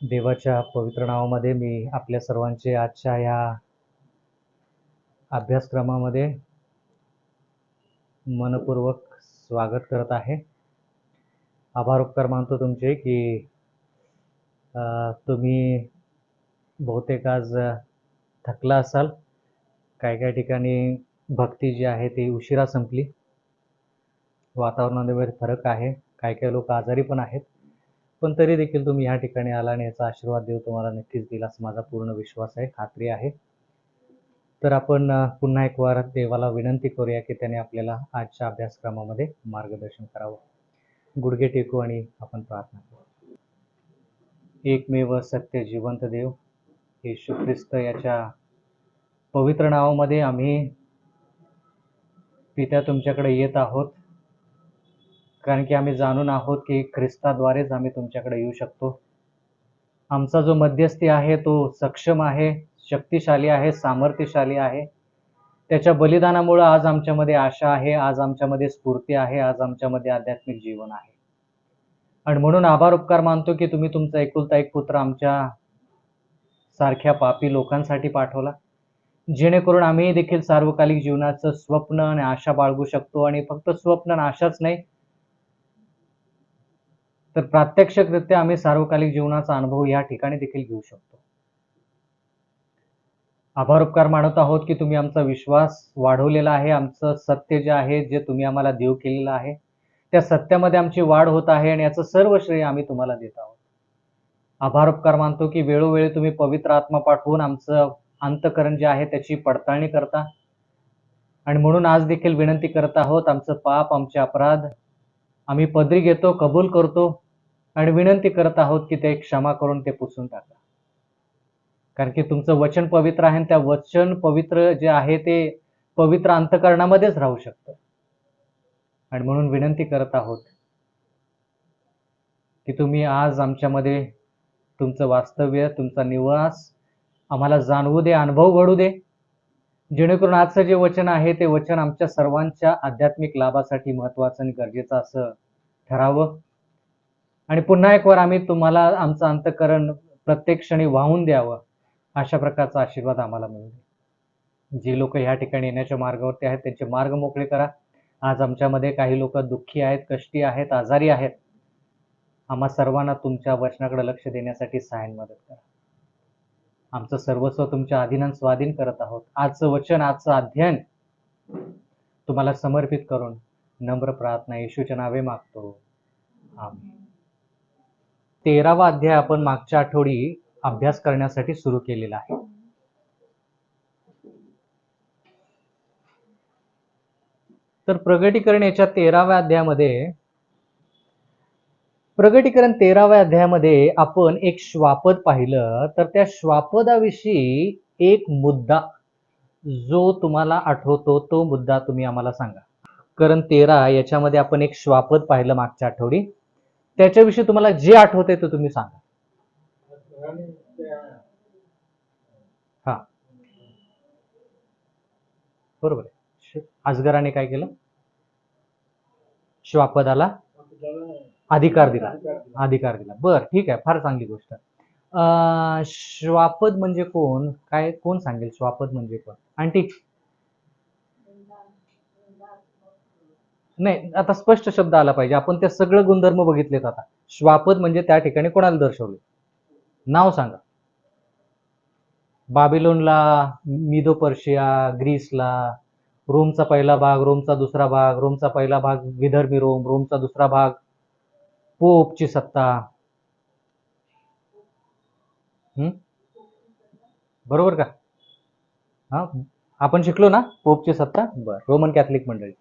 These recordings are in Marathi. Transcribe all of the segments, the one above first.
देवाच्या पवित्र नावामध्ये मी आपल्या सर्वांचे आजच्या या अभ्यासक्रमामध्ये मनपूर्वक स्वागत करत आहे. आभार उपकार मानतो तुमचे की तुम्ही बहुतेक आज थकला असाल. काही ठिकाणी भक्ती जी आहे ती उशिरा संपली. वातावरणामध्ये फरक आहे. काही लोक आजारी पण आहेत, पण तरी देखील तुम्ही या ठिकाणी आला आणि याचा आशीर्वाद देव तुम्हाला नक्कीच दिला असं माझा पूर्ण विश्वास आहे, खात्री आहे. तर आपण पुन्हा एक वार देवाला विनंती करूया की त्याने आपल्याला आजच्या अभ्यासक्रमामध्ये मार्गदर्शन करावं. गुडघे टेकू आणि आपण प्रार्थना करू. एकमेव सत्य जिवंत देव येशू ख्रिस्त याच्या पवित्र नावामध्ये आम्ही पित्या तुमच्याकडे येत आहोत, कारण की आम्ही जाणून आहोत की ख्रिस्ताद्वारेच आम्ही तुमच्याकडे येऊ शकतो. आमचा जो मध्यस्थी आहे तो सक्षम आहे, शक्तिशाली आहे, सामर्थ्यशाली आहे. त्याच्या बलिदानामुळे आज आमच्यामध्ये आशा आहे, आज आमच्यामध्ये स्फूर्ती आहे, आज आमच्यामध्ये आध्यात्मिक जीवन आहे. आणि म्हणून आभार उपकार मानतो की तुम्ही तुमचा एकुलता एक पुत्र आमच्या सारख्या पापी लोकांसाठी पाठवला, जेणेकरून आम्ही देखील सार्वकालिक जीवनाचं स्वप्न आणि आशा बाळगू शकतो. आणि फक्त स्वप्न आणि आशाच नाही, तर प्रात्यक्षिकरित्या आम्ही सार्वकालिक जीवनाचा अनुभव या ठिकाणी देखील घेऊ शकतो. आभार उपकार मानत आहोत की तुम्ही आमचा विश्वास वाढवलेला आहे. आमचं सत्य जे आहे, जे तुम्ही आम्हाला देव केलेलं आहे, त्या सत्यामध्ये आमची वाढ होत आहे आणि याचं सर्व श्रेय आम्ही तुम्हाला देत आहोत. आभार उपकार मानतो की वेळोवेळी तुम्ही पवित्र आत्मा पाठवून आमचं अंतःकरण जे आहे त्याची पडताळणी करता. आणि म्हणून आज देखील विनंती करत आहोत, आमचं पाप, आमचे अपराध आम्ही पदरी घेतो, कबूल करतो आणि विनंती करत आहोत की ते क्षमा करून ते पुसून टाका. कारण की तुमचं वचन पवित्र आहे आणि त्या वचन पवित्र जे आहे ते पवित्र अंतःकरणामध्येच राहू शकतं. आणि म्हणून विनंती करत आहोत की तुम्ही आज आमच्यामध्ये तुमचं वास्तव्य, तुमचा निवास आम्हाला जाणवू दे, अनुभव घडू दे, जेणेकरून आजचं जे वचन आहे ते वचन आमच्या सर्वांच्या आध्यात्मिक लाभासाठी महत्त्वाचं आणि गरजेचं असं ठरावं. आणि पुन्हा एक वार आम्ही तुम्हाला आमचं अंतःकरण प्रत्येक क्षणी वाहून द्यावं, अशा प्रकारचा आशीर्वाद आम्हाला मिळू दे. जे लोक ह्या ठिकाणी येण्याच्या मार्गावरती आहेत त्यांचे मार्ग मोकळे करा. आज आमच्यामध्ये काही लोक दुःखी आहेत, कष्टी आहेत, आजारी आहेत. आम्हा सर्वांना तुमच्या वचनाकडे लक्ष देण्यासाठी सहाय्य मदत करा. आमचं सर्वस्व तुमच्या अधीन स्वाधीन करत आहोत. आजचं वचन, आजचं अध्ययन तुम्हाला समर्पित करून नम्र प्रार्थना येशूच्या नावे मागतो, आमेन. 13वा अध्याय आपण मागच्या आठवडी अभ्यास करण्यासाठी सुरू केलेला आहे. तर प्रगटीकरण याच्या 13व्या अध्यायामध्ये आपण एक श्वापद पाहिलं. तर त्या श्वापदाविषयी एक मुद्दा जो तुम्हाला आठवतो तो मुद्दा तुम्ही आम्हाला सांगा. प्रकरण 13 याच्यामध्ये आपण एक श्वापद पाहिलं मागच्या आठवडी. त्याच्याविषयी तुम्हाला जे आठवते ते तुम्ही सांगा. हा, बरोबर आहे. अजगराने काय केलं? श्वापदाला अधिकार दिला. बर, ठीक आहे, फार चांगली गोष्ट. श्वापद म्हणजे कोण? काय, कोण सांगेल श्वापद म्हणजे कोण? आंटी? नाही, आता स्पष्ट शब्द आला पाहिजे. आपण त्या सगळं गुणधर्म बघितलेत. आता श्वापद म्हणजे त्या ठिकाणी कोणाला दर्शवले? नाव सांगा. बाबिलोनला, मिदो पर्शिया, ग्रीसला, रोमचा पहिला भाग, रोमचा दुसरा भाग, रोमचा पहिला भाग विदर्भी रोम, रोमचा दुसरा भाग पोपची सत्ता. बरोबर का? हा, आपण शिकलो ना पोपची सत्ता. बर, रोमन कॅथलिक मंडळी.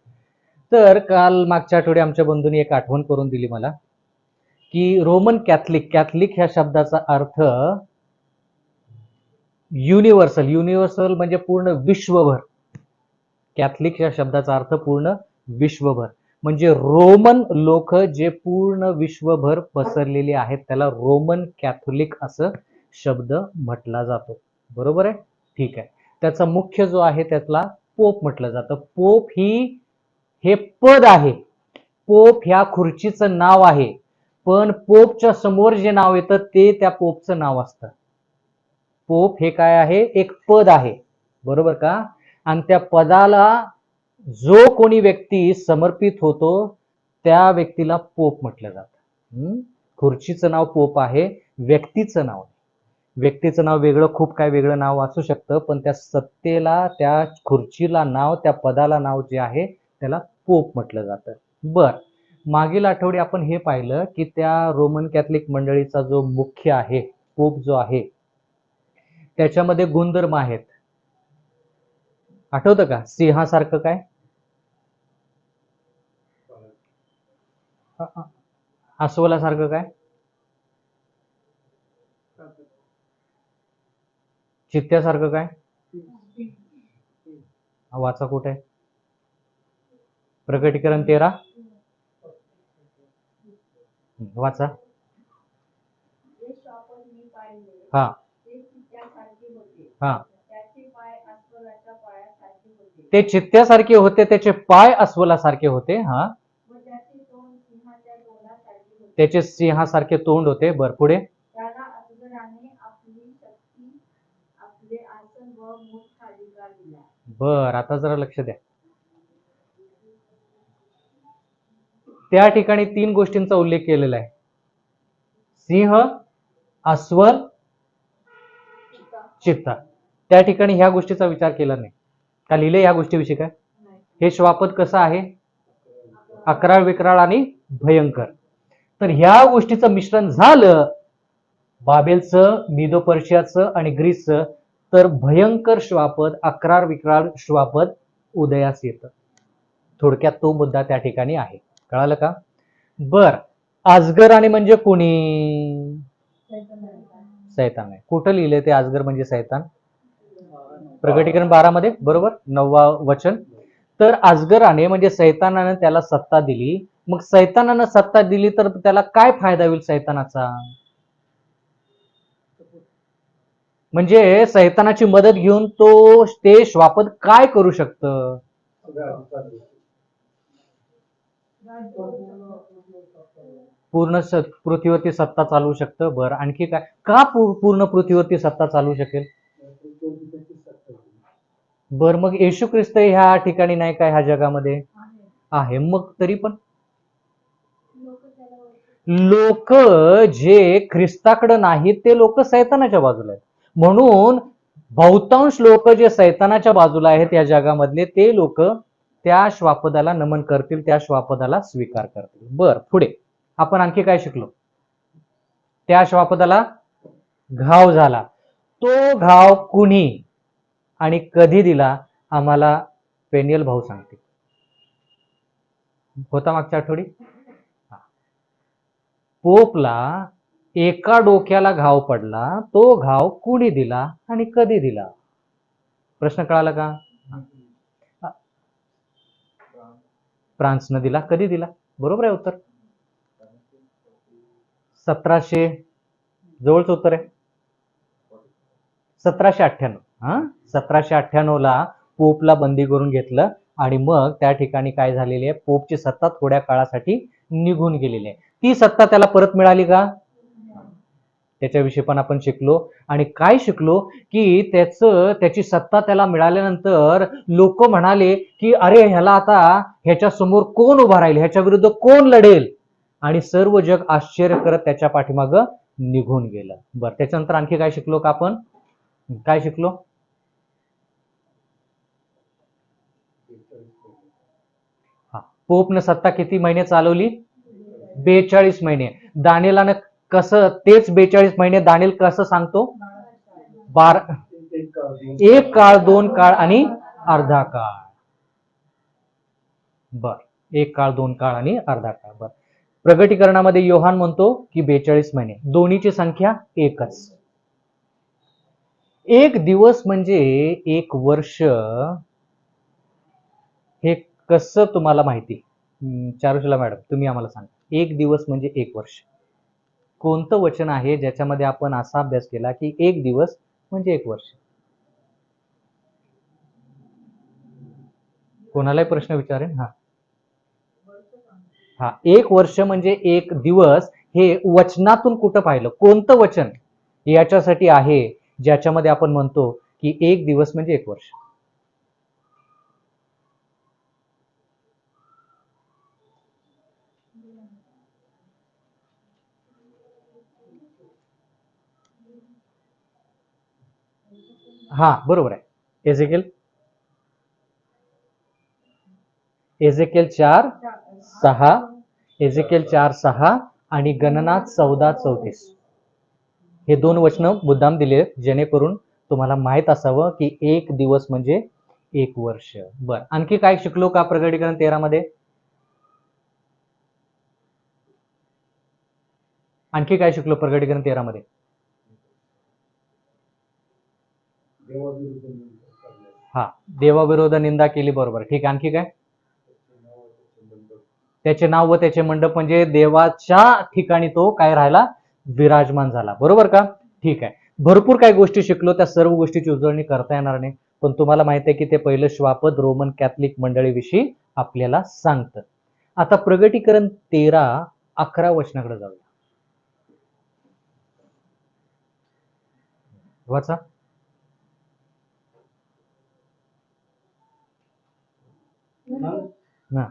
तर काल मागच्या आठवडी आमच्या बंधूंनी एक आठवण करून दिली मला की रोमन कॅथलिक ह्या शब्दाचा अर्थ युनिव्हर्सल म्हणजे पूर्ण विश्वभर. कॅथलिक या शब्दाचा अर्थ पूर्ण विश्वभर, म्हणजे रोमन लोक जे पूर्ण विश्वभर पसरलेले आहेत त्याला रोमन कॅथोलिक असं शब्द म्हटला जातो. बरोबर आहे? ठीक आहे. त्याचा मुख्य जो आहे त्यातला पोप म्हटलं जातं. पोप हे पद आहे. पोप ह्या खुर्चीचं नाव आहे. पण पोपच्या समोर जे नाव येतं ते त्या पोपचं नाव असतं. पोप हे काय आहे? एक पद आहे, बरोबर का? आणि त्या पदाला जो कोणी व्यक्ती समर्पित होतो त्या व्यक्तीला पोप म्हटलं जातं. खुर्चीचं नाव पोप आहे, व्यक्तीचं नाव. व्यक्तीचं नाव वेगळं, खूप काय वेगळं नाव असू शकतं, पण त्या सत्तेला, त्या खुर्चीला नाव, त्या पदाला नाव जे आहे त्याला पोप म्हटलं जातं. बर, मागील आठवडी आपण हे पाहिलं की त्या रोमन कॅथलिक मंडळीचा जो मुख्य आहे, पोप जो आहे, त्याच्यामध्ये गुणधर्म आहेत. आठवतं का? सिंहासारखं काय? अस्वलासारखं काय? चित्त्यासारखं काय? वाचा कुठे? प्रकटीकरण 13 वाचा. हा हा, ते चित्त्यासारखे होते, त्याचे पाय अस्वलासारखे होते. हा, त्याचे सिंहासारखे तोंड होते. बर, पुढे. बर, आता जरा लक्ष द्या. त्या ठिकाणी 3 गोष्टींचा उल्लेख केलेला आहे. सिंह, अस्वल, चित्ता. त्या ठिकाणी ह्या गोष्टीचा विचार केला नाही का? लिहिले ह्या गोष्टीविषयी काय? हे श्वापद कसं आहे? अकराळ, विकराळ आणि भयंकर. तर ह्या गोष्टीचं मिश्रण झालं बाबेलचं, मिदो पर्शियाचं आणि ग्रीसचं, तर भयंकर श्वापद, अकराळ विकराळ श्वापद उदयास येतं. थोडक्यात तो मुद्दा त्या ठिकाणी आहे. कळालं का? बर, अजगर आणि म्हणजे कोणी? सैतान आहे. कुठं लिहिले ते अजगर म्हणजे सैतान? प्रकटीकरण 12 मध्ये, बरोबर, 9वा वचन. तर अजगराने म्हणजे सैतानाने त्याला सत्ता दिली. मग सैतानानं सत्ता दिली तर त्याला काय फायदा होईल सैतानाचा? म्हणजे सैतानाची मदत घेऊन तो ते श्वापद काय करू शकतं? पूर्ण पृथ्वीवरती सत्ता चालवू शकतं. बरं, आणखी काय? का पूर्ण पृथ्वीवरती सत्ता चालवू शकेल? बर, मग येशू ख्रिस्त ह्या ठिकाणी नाही काय? ह्या जगामध्ये आहे. मग तरी पण लोक जे ख्रिस्ताकडे नाहीत ते लोक सैतानाच्या बाजूला आहेत. म्हणून बहुतांश लोक जे सैतानाच्या बाजूला आहेत या जगामधले, ते लोक त्या श्वापदाला नमन करतील, त्या श्वापदाला स्वीकार करतील. बर, पुढे आपण आणखी काय शिकलो? त्या श्वापदाला घाव झाला. तो घाव कुणी आणि कधी दिला आम्हाला पेनियल भाऊ सांगते. होता मागच्या आठवडी. पोपला एका डोक्याला घाव पडला, तो घाव कुणी दिला आणि कधी दिला? प्रश्न कळाला का? फ्रान्सनं दिला. कधी दिला? बरोबर आहे उत्तर. 1700, जवळच उत्तर आहे. 1798. हा, 1798 ला पोपला बंदी करून घेतलं आणि मग त्या ठिकाणी काय झालेली आहे? पोपची सत्ता थोड्या काळासाठी निघून गेलेली आहे. ती सत्ता त्याला परत मिळाली का? त्याच्याविषयी पण आपण शिकलो. आणि काय शिकलो की त्याची सत्ता त्याला मिळाल्यानंतर लोक म्हणाले की अरे, ह्याला आता ह्याच्या समोर कोण उभा राहील, ह्याच्या विरुद्ध कोण लढेल? आणि सर्व जग आश्चर्य करत त्याच्या पाठीमागं निघून गेलं. बरं, त्याच्यानंतर आणखी काय शिकलो का आपण? काय शिकलो? हा, पोपनं सत्ता किती महिने चालवली? 42 महिने. दानिएलानं कसं तेच 42 महिने दानिएल कसं सांगतो? 12, 1 काळ, 2 काळ आणि अर्धा काळ. बर, 1 काळ, 2 काळ आणि अर्धा काळ. बर, प्रगटीकरणामध्ये योहान म्हणतो की 42 महिने. दोन्हीची संख्या एकच. 1 दिवस म्हणजे 1 वर्ष. हे कसं तुम्हाला माहिती? चारुशीला मॅडम, तुम्ही आम्हाला सांगा. 1 दिवस म्हणजे 1 वर्ष. कोणतं वचन आहे ज्याच्यामध्ये आपण असा अभ्यास केला की 1 दिवस म्हणजे 1 वर्ष? कोणालाही प्रश्न विचारेन. हा, 1 वर्ष म्हणजे 1 दिवस हे वचनातून कुठं पाहिलं? कोणतं वचन याच्यासाठी आहे ज्याच्यामध्ये आपण म्हणतो की एक दिवस म्हणजे एक वर्ष? हा, बरोबर आहे. एजेकेल 4:6, एजेकेल 4:6 आणि गणना 14:34. हे दोन वचनं मुद्दाम दिले जेणेकरून तुम्हाला माहित असावं की एक दिवस म्हणजे एक वर्ष. बर, आणखी काय शिकलो का प्रकटीकरण 13 मध्ये? आणखी काय शिकलो प्रकटीकरण 13 मध्ये? हा, देवाविरोध निंदा केली, बरोबर. ठीक आहे, आणखी काय? त्याचे नाव व त्याचे मंडप म्हणजे देवाच्या ठिकाणी तो काय राहिला? विराजमान झाला, बरोबर का? ठीक आहे. भरपूर काही गोष्टी शिकलो, त्या सर्व गोष्टीची उजळणी करता येणार नाही, पण तुम्हाला माहिती आहे की ते पहिलं श्वापद रोमन कॅथलिक मंडळीविषयी आपल्याला सांगतं. आता प्रकटीकरण 13:11 वचनाकडे जाऊया. वाचा. ना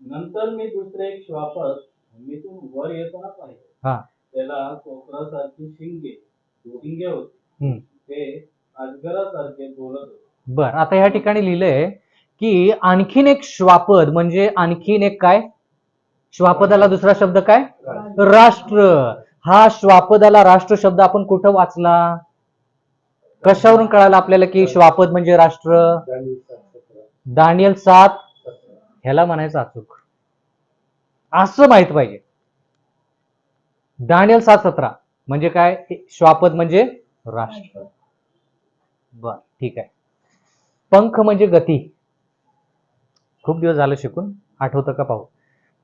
नंतर मी दुसरे एक श्वापद भूमीतून वर येताना पाहिले. हा, त्याला कोकरासारखी शिंगे होती. ते अजगरासारखे बोलत होते. बर, आता ह्या ठिकाणी लिहिलंय की आणखीन एक श्वापद म्हणजे आणखीन एक काय? श्वापदाला दुसरा शब्द काय? राष्ट्र. हा श्वापदाला राष्ट्र शब्द आपण कुठं वाचला? कशावरून कळालं आपल्याला की श्वापद म्हणजे राष्ट्र? दानियल 7. ह्याला म्हणायचं अचूक, असं माहित पाहिजे. दानियल 7:17 म्हणजे काय? श्वापद म्हणजे राष्ट्र. बर, ठीक आहे. पंख म्हणजे गती. खूप दिवस झालं शिकून, आठवतं का पाहू.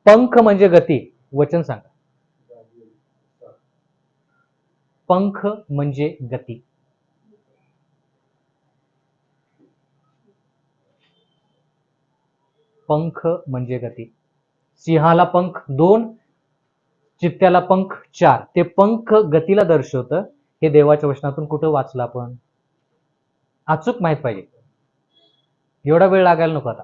पंख म्हणजे गती, वचन सांगा. पंख म्हणजे गती. पंख म्हणजे गती. सिंहाला पंख 2, चित्त्याला पंख 4. ते पंख गतीला दर्शवतं. हे देवाच्या वचनातून कुठं वाचलं आपण? अचूक माहित पाहिजे, एवढा वेळ लागायला नको. आता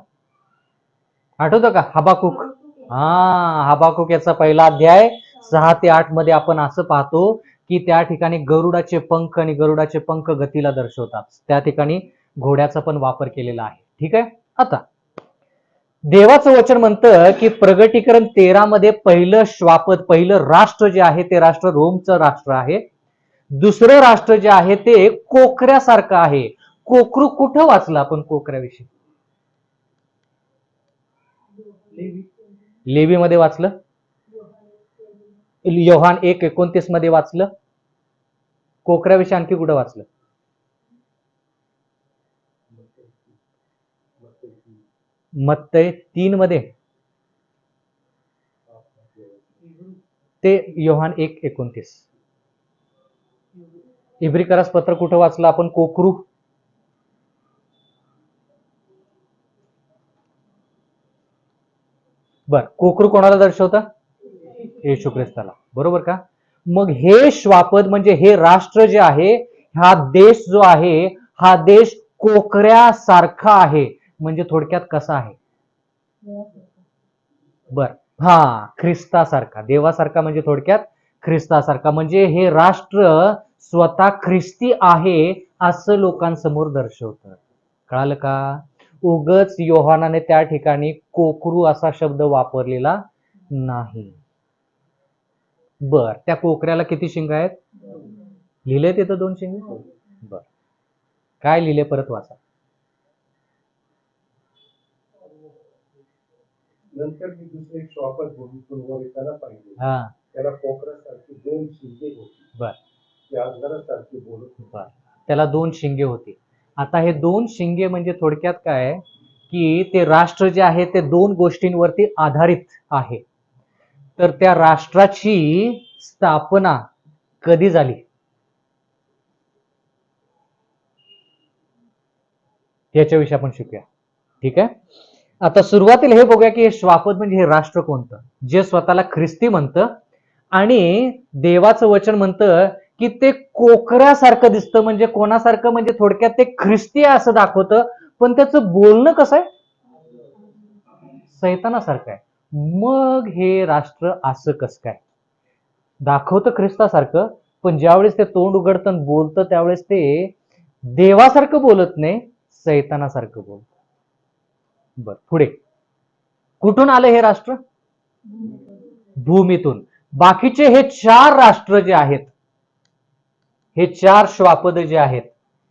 आठवतं का हबाकुक? हा, हबाकुक याचा पहिला अध्याय 6 ते 8 मध्ये आपण असं पाहतो की त्या ठिकाणी गरुडाचे पंख आणि गरुडाचे पंख गतीला दर्शवतात. त्या ठिकाणी घोड्याचा पण वापर केलेला आहे. ठीक आहे. आता देवाचं वचन म्हणतं की प्रकटीकरण 13 मध्ये पहिलं श्वापद, पहिलं राष्ट्र जे आहे ते राष्ट्र रोमचं राष्ट्र आहे. दुसरं राष्ट्र जे आहे ते कोकऱ्यासारखं आहे. कोकरू कुठं वाचलं आपण कोकऱ्याविषयी? लेवी मध्ये वाचलं, योहान 1:29 मध्ये वाचलं. कोकऱ्याविषयी आणखी कुठं वाचलं? मत्तई 3 मध्ये, ते योहान 1:29. इब्रिकरास पत्र कुठं वाचलं आपण? कोकरू. बर, कोकरू कोणाला दर्शवतं? येशू ख्रिस्ताला, बरोबर का? मग हे श्वापद म्हणजे हे राष्ट्र जे आहे, हा देश जो आहे, हा देश कोकऱ्यासारखा आहे. म्हणजे थोडक्यात कसा आहे? बर, हा, ख्रिस्तासारखा. देवासारखा म्हणजे थोडक्यात ख्रिस्तासारखा. म्हणजे हे राष्ट्र स्वतः ख्रिस्ती आहे असं लोकांसमोर दर्शवतं. कळालं का? उगच योहानाने त्या ठिकाणी कोकरू असा शब्द वापरलेला नाही. बर, त्या कोकऱ्याला किती शिंग आहेत? लिहिले तिथं 2 शिंग. बर, काय लिहिले परत वाचा. नंतर मी दुसरे एक श्वापद भूमीतून वर येताना पाहिले. हा, त्याला कोकरासारखी 2 शिंगे होती. बर, ते अजगरासारखी बोलत होते. बर, त्याला 2 शिंगे होती. आता हे 2 शिंगे म्हणजे थोडक्यात काय की ते राष्ट्र जे आहे ते 2 गोष्टींवरती आधारित आहे. तर त्या राष्ट्राची स्थापना कधी झाली याच्याविषयी आपण शिकूया. ठीक आहे. आता सुरुवातीला हे बघूया की हे श्वापद म्हणजे हे राष्ट्र कोणतं, जे स्वतःला ख्रिस्ती म्हणतं आणि देवाचं वचन म्हणतं की ते कोकरासारखं दिसतं, म्हणजे कोणासारखं, म्हणजे थोडक्यात ते ख्रिस्ती आहे असं दाखवतं, पण त्याचं बोलणं कसं आहे, सैतानासारखं आहे. मग हे राष्ट्र असं कसं काय दाखवतं ख्रिस्तासारखं, पण ज्यावेळेस ते तोंड उघडतं आणि बोलतं त्यावेळेस ते देवासारखं बोलत नाही, सैतानासारखं बोलत. बर, पुढे कुठून आलं हे राष्ट्र, भूमीतून. बाकीचे हे 4 राष्ट्र जे आहेत, हे 4 श्वापद जे आहेत,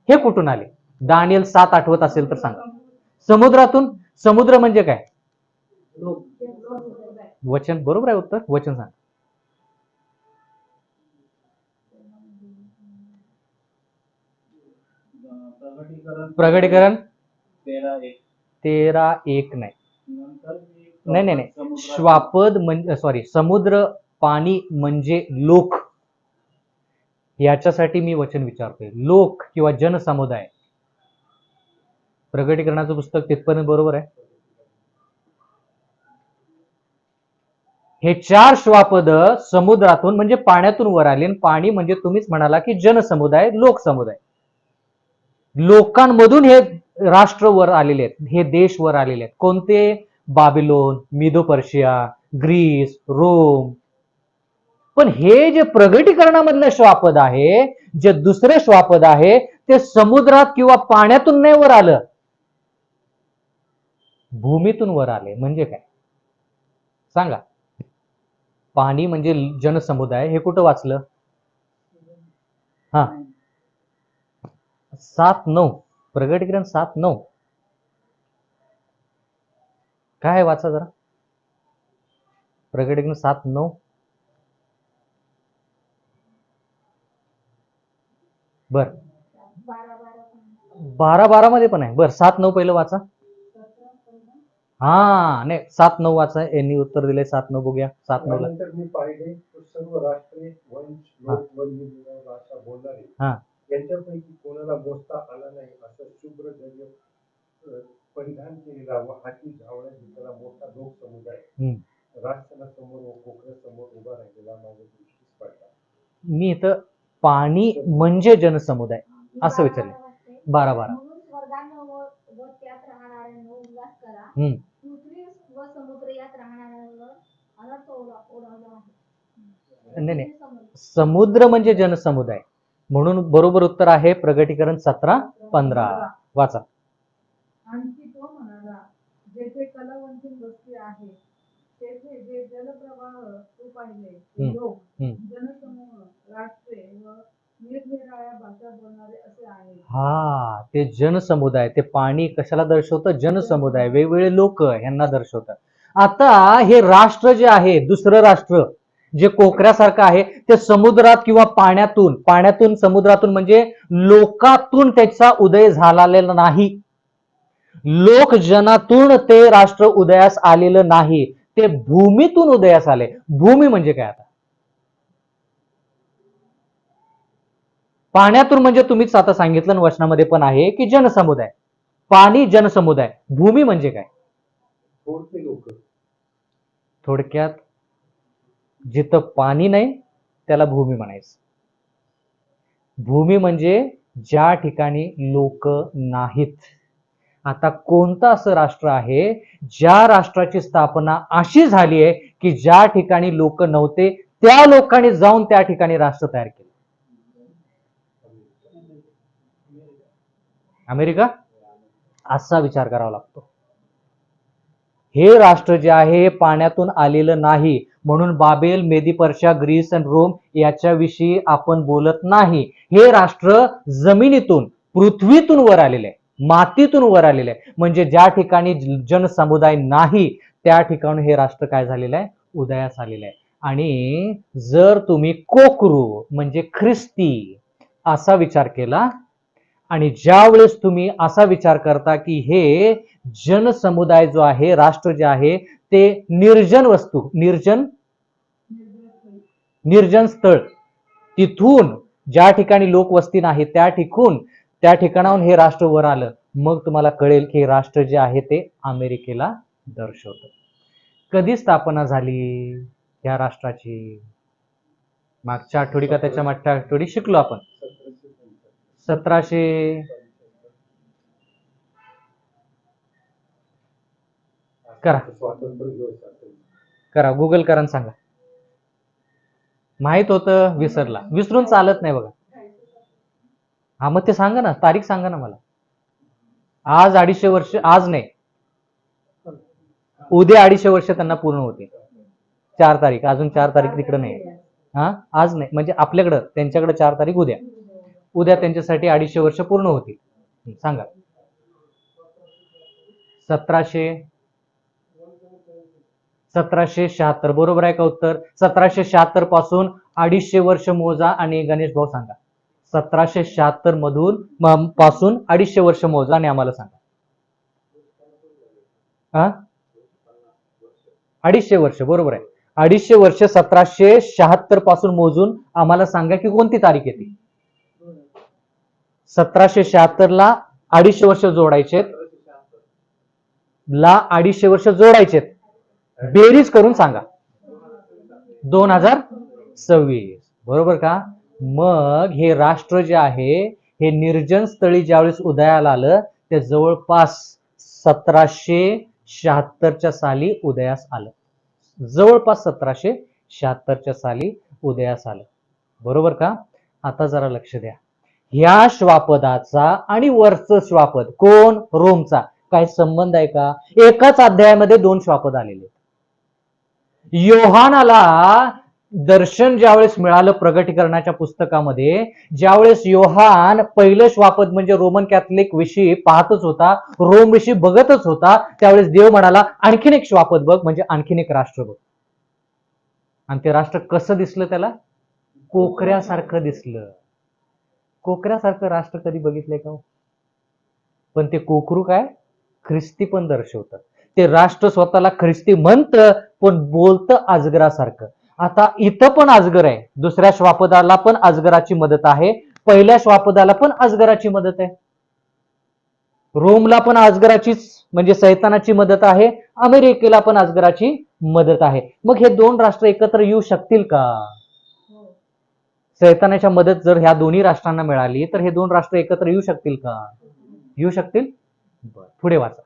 हे कुठून आले? दानियल 7 आठवत असेल तर सांगा. समुद्रातून. समुद्र म्हणजे काय? वचन. बरोबर आहे उत्तर. वचन सांग. प्रगटीकरण 13:1 नाही. नाही नाही नाही. श्वापद म्हणजे सॉरी, समुद्र, पाणी म्हणजे लोक. याच्यासाठी मी वचन विचारतोय. लोक किंवा जनसमुदाय. प्रगटीकरणाचं पुस्तक तिथपर्यंत बरोबर आहे. हे 4 श्वापद समुद्रातून म्हणजे पाण्यातून वर आले. पाणी म्हणजे तुम्हीच म्हणाला की जनसमुदाय, लोकसमुदाय. लोकांमधून हे राष्ट्र वर आलेले आहेत, हे देश वर आलेले आहेत. कोणते? Babylon, Medo Persia, Greece, Rome. पण हे जे प्रगटीकरणामधलं श्वापद आहे, जे दुसरे श्वापद आहे, ते समुद्रात किंवा पाण्यातून नाही वर आलं, भूमीतून वर आले. म्हणजे काय सांगा? पाणी म्हणजे जनसमुदाय, हे कुठं वाचलं? हा, 7:9. प्रगटीकरण 7:9 काय आहे, वाचा जरा. प्रगटीकरण 7:9. बर, 12:12 मध्ये पण आहे. बर, 7:9 पहिलं वाचा. हा नाही, 7:9 वाचा. यांनी उत्तर दिले 7:9. बघूया 7:9 ला. त्यानंतर मी पाहिले तो सर्व राष्ट्रे, वंश, लोक, वर्ग, भाषा बोलणारे हा, यांच्यापैकी कोणाला मोजता आला नाही असं शुभ्र दैव परिधान केलेला व हाती झावळ्या घेतलेला मोठा लोक समुदाय राष्ट्रासमोर व कोकणासमोर उभा राहिलेला माझ्या दृष्टीस पडला. मी इथं पाणी म्हणजे जनसमुदाय असं विचारलं. 12:12. नाही नाही, समुद्र म्हणजे जनसमुदाय, म्हणून बरोबर उत्तर आहे प्रगटीकरण 17:15. वाचा. आणखी तो म्हणाला, जेथे कलावंतीन वस्ती आहे तेथे जे जलप्रवाह तू पाहिले, लोक, जनसमूह, राष्ट्रे व निरनिराळ्या भाषा बोलणारे असे आहेत. हा, ते जनसमुदाय, ते पाणी कशाला दर्शवतं? जनसमुदाय, वेगवेगळे लोक यांना दर्शवतं. आता हे राष्ट्र जे आहे, दुसरं राष्ट्र जे कोकऱ्यासारखं आहे, ते समुद्रात किंवा पाण्यातून समुद्रातून म्हणजे लोकातून त्याचा उदय झालेला नाही. लोक जनातून ते राष्ट्र उदयास आलेलं नाही, ते भूमीतून उदयास आले. भूमी म्हणजे काय? आता पाण्यातून म्हणजे तुम्हीच आता सांगितलं, वचनामध्ये पण आहे की जनसमुदाय. पाणी जनसमुदाय. भूमी म्हणजे काय? थोडके लोक. थोडक्यात जिथं पाणी नाही त्याला भूमी म्हणायचं. भूमी म्हणजे ज्या ठिकाणी लोक नाहीत. आता कोणतं असं राष्ट्र आहे ज्या राष्ट्राची स्थापना अशी झाली आहे की ज्या ठिकाणी लोक नव्हते त्या लोकांनी जाऊन त्या ठिकाणी राष्ट्र तयार केलं? अमेरिका. असा विचार करावा लागतो. हे राष्ट्र जे आहे पाण्यातून आलेलं नाही, म्हणून बाबेल, मेदी पर्शिया, ग्रीस आणि रोम याच्याविषयी आपण बोलत नाही. हे राष्ट्र जमिनीतून, पृथ्वीतून वर आलेले आहे, मातीतून वर आलेले आहे. म्हणजे ज्या ठिकाणी जनसमुदाय नाही त्या ठिकाणी हे राष्ट्र काय झालेलं आहे? उदयास आलेलं आहे. आणि जर तुम्ही कोकरू म्हणजे ख्रिस्ती असा विचार केला, आणि ज्या वेळेस तुम्ही असा विचार करता की हे जनसमुदाय जो आहे, राष्ट्र जे आहे ते निर्जन वस्तू, निर्जन स्थळ, तिथून ज्या ठिकाणी लोकवस्ती नाही त्या ठिकाणाहून हे राष्ट्र वर आलं, मग तुम्हाला कळेल की राष्ट्र जे आहे ते अमेरिकेला दर्शवतं. कधी स्थापना झाली या राष्ट्राची? मागच्या आठवडी का त्याच्या मागच्या आठवडी शिकलो आपण. 1700 करा. स्वातंत्र्य दिवस असेल. करा, गुगल करा आणि सांगा. माहित होतं, विसरला. विसरून चालत नाही बघा. हा मग ते सांगा ना, तारीख सांगा ना मला. आज 250 वर्ष, आज नाही, उद्या 250 वर्ष त्यांना पूर्ण होते. 4 तारीख, अजून 4 तारीख तिकडे नाही. हा आज नाही, म्हणजे आपल्याकडं, त्यांच्याकडे 4 तारीख उद्या. उद्या त्यांच्यासाठी 250 वर्ष पूर्ण होती. सांगा. 1776 बरोबर आहे का उत्तर? 1776 पासून 250 वर्ष मोजा आणि गणेश भाऊ सांगा. 1776 मधून पासून 250 वर्ष मोजा आणि आम्हाला सांगा. हा 250 वर्ष बरोबर आहे. 250 वर्ष 1776 पासून मोजून आम्हाला सांगा की कोणती तारीख येते. 1776 ला 250 वर्ष जोडायचे, ला 250 वर्ष जोडायचे, बेरीज करून सांगा. 2026 बरोबर का? मग हे राष्ट्र जे आहे हे निर्जन स्थळी ज्यावेळेस उदयाला आलं ते जवळपास 1776 साली उदयास आलं. जवळपास 1776 साली उदयास आलं. बरोबर का? आता जरा लक्ष द्या. ह्या श्वापदाचा आणि वरचं श्वापद कोण? रोमचा काय संबंध आहे का? एकाच अध्यायामध्ये 2 श्वापद आलेले. योहानाला दर्शन ज्यावेळेस मिळालं प्रगटीकरणाच्या पुस्तकामध्ये, ज्यावेळेस योहान पहिलं श्वापद म्हणजे रोमन कॅथलिक विषयी पाहतच होता, रोम विषयी बघतच होता, त्यावेळेस देव म्हणाला आणखीन एक श्वापद बघ, म्हणजे आणखीन एक राष्ट्र बघ. आणि ते राष्ट्र कसं दिसलं त्याला? कोकऱ्यासारखं दिसलं. कोकऱ्यासारखं राष्ट्र कधी बघितलंय का? पण ते कोकरू काय? ख्रिस्ती पण दर्शवतात. ते राष्ट्र स्वतःला ख्रिस्ती म्हणतं पण बोलतं अजगरासारखं. आता इथं पण अजगर आहे. दुसऱ्या श्वापदाला पण अजगराची मदत आहे, पहिल्या श्वापदाला पण अजगराची मदत आहे, रोमला पण अजगराचीच म्हणजे सैतानाची मदत आहे, अमेरिकेला पण अजगराची मदत आहे. मग हे 2 राष्ट्र एकत्र येऊ शकतील का? सैतानाच्या मदत जर ह्या दोन्ही राष्ट्रांना मिळाली तर हे 2 राष्ट्र एकत्र येऊ शकतील का? येऊ शकतील. बर, पुढे वाचा.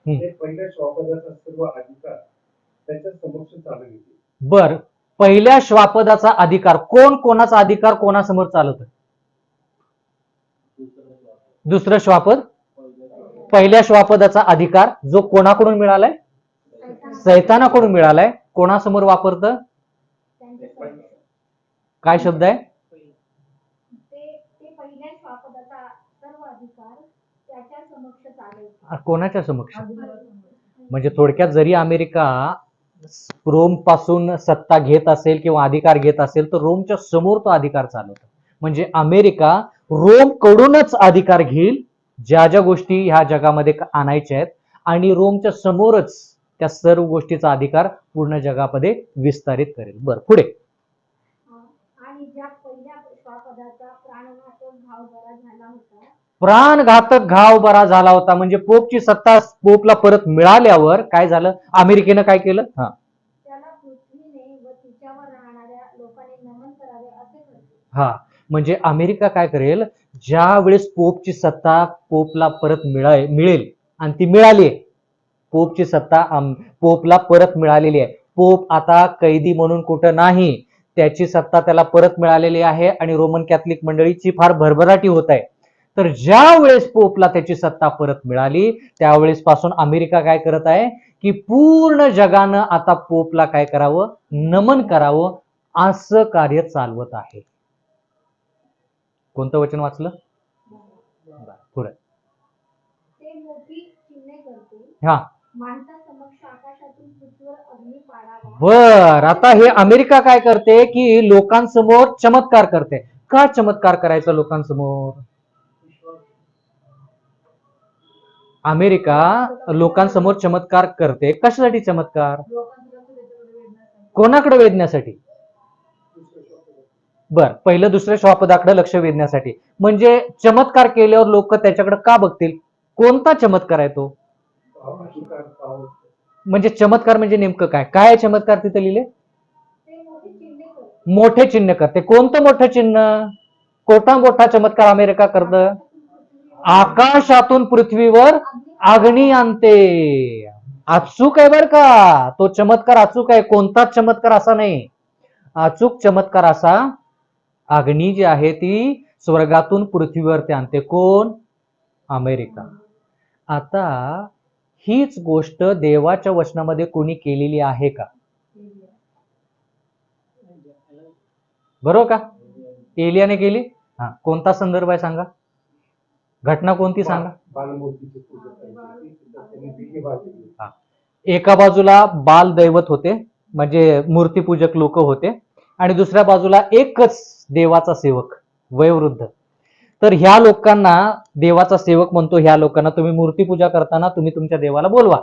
पहिल्या श्वापदाचा सर्व अधिकार त्याच्या समक्ष चालविले. बर, पहिल्या श्वापदाचा अधिकार कोण? कोणाचा अधिकार कोणासमोर चालवत? दुसरं श्वापद. पहिल्या श्वापदाचा अधिकार जो कोणाकडून मिळालाय? सैतानाकडून मिळालाय. कोणासमोर वापरतं? काय शब्द आहे? कोणाच्या समक्ष? म्हणजे थोडक्यात जरी अमेरिका रोम पासून सत्ता घेत असेल किंवा अधिकार घेत असेल तर रोमच्या समोर तो अधिकार चालवतो. म्हणजे अमेरिका रोम कडूनच अधिकार घेईल ज्या ज्या गोष्टी ह्या जगामध्ये आणायच्या आहेत आणि रोमच्या समोरच त्या सर्व गोष्टीचा अधिकार पूर्ण जगामध्ये विस्तारित करेल. बरं, पुढे. आणि ज्या पहिल्या श्वापदाचा प्राणघातक घाव बरा झाला होता. म्हणजे पोपची सत्ता पोपला परत मिळाल्यावर काय झालं? अमेरिकेनं काय केलं? त्याला पृथ्वीने व तिच्यावर राहणाऱ्या लोकांनी नमन करावे असे करते. म्हणजे अमेरिका काय करेल? ज्या वेळेस पोपची सत्ता पोपला परत मिळेल आणि ती मिळाली, पोपची सत्ता पोपला परत मिळालेली आहे. पोप आता कैदी म्हणून कुठं नाही, त्याची सत्ता त्याला परत मिळालेली आहे आणि रोमन कॅथलिक मंडळीची फार भरभराटी होत आहे. तर ज्या वेळेस पोपला त्याची सत्ता परत मिळाली त्यावेळेस पासून अमेरिका काय करत आहे की पूर्ण जगानं आता पोपला काय करावं? नमन करावं असं कार्य चालवत आहे. कोणतं वचन वाचलं? पुढे. ते मोठी चिन्हे करते. माणसासमक्ष आकाशातून पृथ्वीवर अग्नी पाडावा. बर, आता हे अमेरिका काय करते की लोकांसमोर चमत्कार करते. का चमत्कार करायचा लोकांसमोर? अमेरिका लोकांसमोर चमत्कार करते. कशासाठी चमत्कार? कोणाकडे वेधण्यासाठी? बर, पहिलं दुसऱ्या श्वापदाकडे लक्ष वेधण्यासाठी. म्हणजे चमत्कार केल्यावर लोक त्याच्याकडे का बघतील? कोणता चमत्कार आहे तो? अधिकार पाहून म्हणजे चमत्कार म्हणजे नेमकं काय? काय आहे चमत्कार तिथे लिहिले? ते मोठे चिन्ह करते. मोठे चिन्ह करते. कोणतं मोठं चिन्ह? कोणता मोठा चमत्कार अमेरिका करतं? आकाशातून पृथ्वीवर अग्नी आणते. अचूक आहे बर का, तो चमत्कार अचूक आहे. कोणताच चमत्कार असा नाही. अचूक चमत्कार असा, अग्नी जी आहे ती स्वर्गातून पृथ्वीवरती आणते. कोण? अमेरिका. आता हीच गोष्ट देवाच्या वचनामध्ये कोणी केलेली आहे का? बरोबर का? एलियाने केली. हा, कोणता संदर्भ आहे सांगा? घटना कोणती सांगा? बालमूर्तीची पूजा करायची तिथं त्यांनी दिली बाजली. हा. एका बाजूला बाल दैवत होते, म्हणजे मूर्तीपूजक लोक होते, आणि दुसऱ्या बाजूला एकच देवाचा सेवक, वयोवृद्ध. तर ह्या लोकांना देवाचा सेवक म्हणतो, ह्या लोकांना तुम्ही मूर्तीपूजा करताना तुम्ही तुमच्या देवाला बोलवा.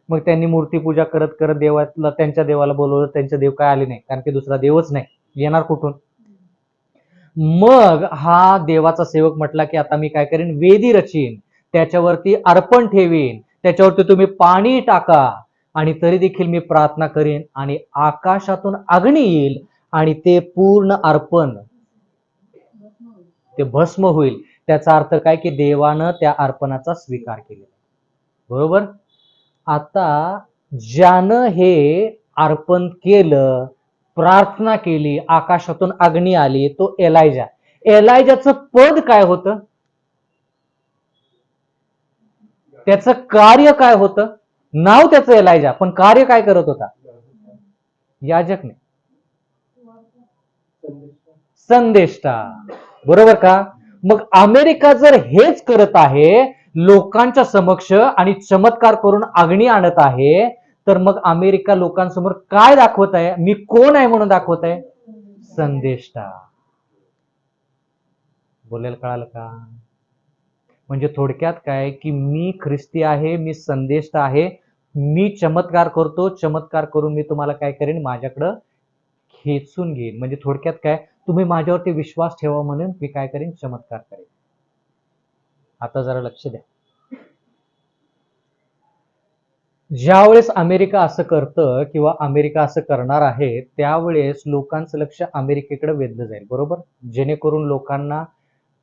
मग त्यांनी मूर्तीपूजा करत करत देवाला, त्यांच्या देवाला बोलवलं. त्यांचे देव काय आले नाही, कारण की दुसरा देवच नाही, येणार कुठून? मग हा देवाचा सेवक म्हटला की आता मी काय करेन, वेदी रचीन, त्याच्यावरती अर्पण ठेवीन, त्याच्यावरती तुम्ही पाणी टाका, आणि तरी देखील मी प्रार्थना करेन आणि आकाशातून अग्नी येईल आणि ते पूर्ण अर्पण ते भस्म होईल. त्याचा अर्थ काय की देवानं त्या अर्पणाचा स्वीकार केला. बरोबर? आता ज्यानं हे अर्पण केलं, प्रार्थना केली, आकाशातून अग्नी आली, तो एलायजा. एलायजाचं पद काय होतं? त्याचं कार्य काय होतं? नाव त्याचं एलायजा, पण कार्य काय करत होता? याजक नाही, संदेष्टा. बरोबर का? मग अमेरिका जर हेच करत आहे, लोकांच्या समक्ष आणि चमत्कार करून अग्नी आणत आहे, तर मग अमेरिका लोकांसमोर काय दाखवत आहे? मी कोण आहे म्हणून दाखवत आहे? संदेष्टा. बोलायला कळालं का? म्हणजे थोडक्यात काय की मी ख्रिस्ती आहे, मी संदेष्टा आहे, मी चमत्कार करतो, चमत्कार करून मी तुम्हाला काय करेन, माझ्याकडं खेचून घेईन. म्हणजे थोडक्यात काय, तुम्ही माझ्यावरती विश्वास ठेवा म्हणून मी काय करेन, चमत्कार करेन. आता जरा लक्ष द्या. ज्यावेळेस अमेरिका असं करतं किंवा अमेरिका असं करणार आहे, त्यावेळेस लोकांचं लक्ष अमेरिकेकडे वेधलं जाईल. बरोबर? जेणेकरून लोकांना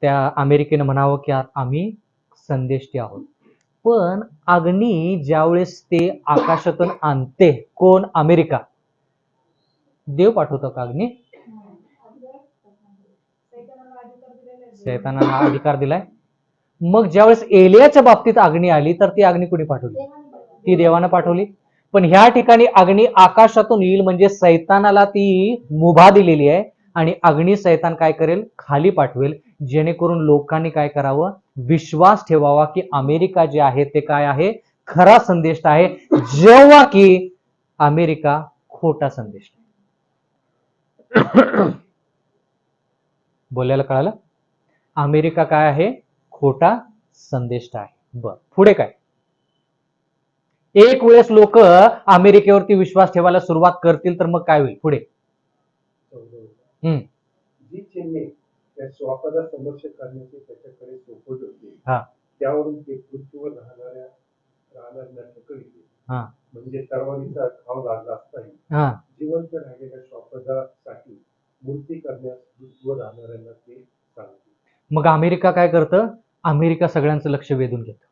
त्या अमेरिकेनं म्हणावं की आम्ही संदेष्टी आहोत. पण अग्नी ज्यावेळेस ते आकाशातून आणते, कोण? अमेरिका. देव पाठवतो का अग्नी? शैतानाला हा अधिकार दिलाय. मग ज्यावेळेस एलियाच्या बाबतीत अग्नी आली, तर ती अग्नी कोणी पाठवली? ती देवानं पाठवली. पण ह्या ठिकाणी अग्नी आकाशातून येईल, म्हणजे सैतानाला ती मुभा दिलेली आहे, आणि अग्नी सैतान काय करेल, खाली पाठवेल, जेणेकरून लोकांनी काय करावं, विश्वास ठेवावा की अमेरिका जे आहे ते काय आहे, खरा संदेश आहे, जेव्हा की अमेरिका खोटा संदेश. बोलायला कळालं? अमेरिका काय आहे? खोटा संदेश आहे. बर, पुढे काय? एक वेळेस लोक अमेरिकेवरती विश्वास ठेवायला सुरुवात करतील, तर मग काय होईल पुढे? जी चिन्हे त्या श्वापदा समक्ष करण्याची त्याच्याकडे सोपत होती, हा. त्यावरून ते पृथ्वीवर राहणाऱ्यांना ढकलले. म्हणजे तरवारीचा घाव लागला असताही जिवंत राहिलेल्या श्वापदासाठी मूर्ती करण्यास पृथ्वीवर राहणाऱ्यांना ते सांगते. मग अमेरिका काय करतं? अमेरिका सगळ्यांचं लक्ष वेधून घेतं.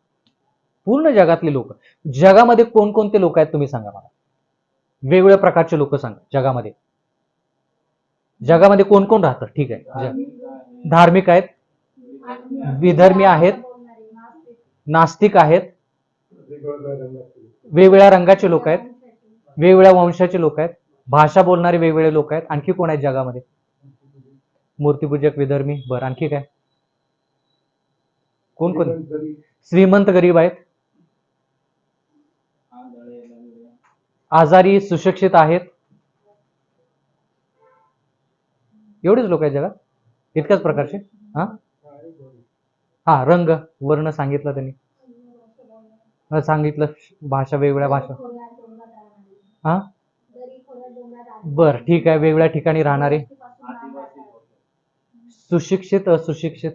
पूर्ण जगातले लोक. जगामध्ये कोणकोणते लोक आहेत तुम्ही सांगा मला. वेगवेगळ्या प्रकारचे लोक सांगा जगामध्ये. जगामध्ये कोण कोण राहतं? ठीक आहे, धार्मिक आहेत, विधर्मी आहेत, नास्तिक आहेत, वेगवेगळ्या रंगाचे लोक आहेत, वेगवेगळ्या वंशाचे लोक आहेत, भाषा बोलणारे वेगवेगळे लोक आहेत. आणखी कोण आहेत जगामध्ये? मूर्तीपूजक, विधर्मी. बरं, आणखी काय? कोण कोण? श्रीमंत, गरीब आहेत, आजारी, सुशिक्षित आहेत. एवढेच लोक आहेत जगात, इतक्याच प्रकारचे. हा, रंग, वर्ण सांगितलं त्यांनी, सांगितलं, भाषा, वेगवेगळ्या भाषा. बर, ठीक आहे, वेगवेगळ्या ठिकाणी राहणारे. सुशिक्षित असुशिक्षित,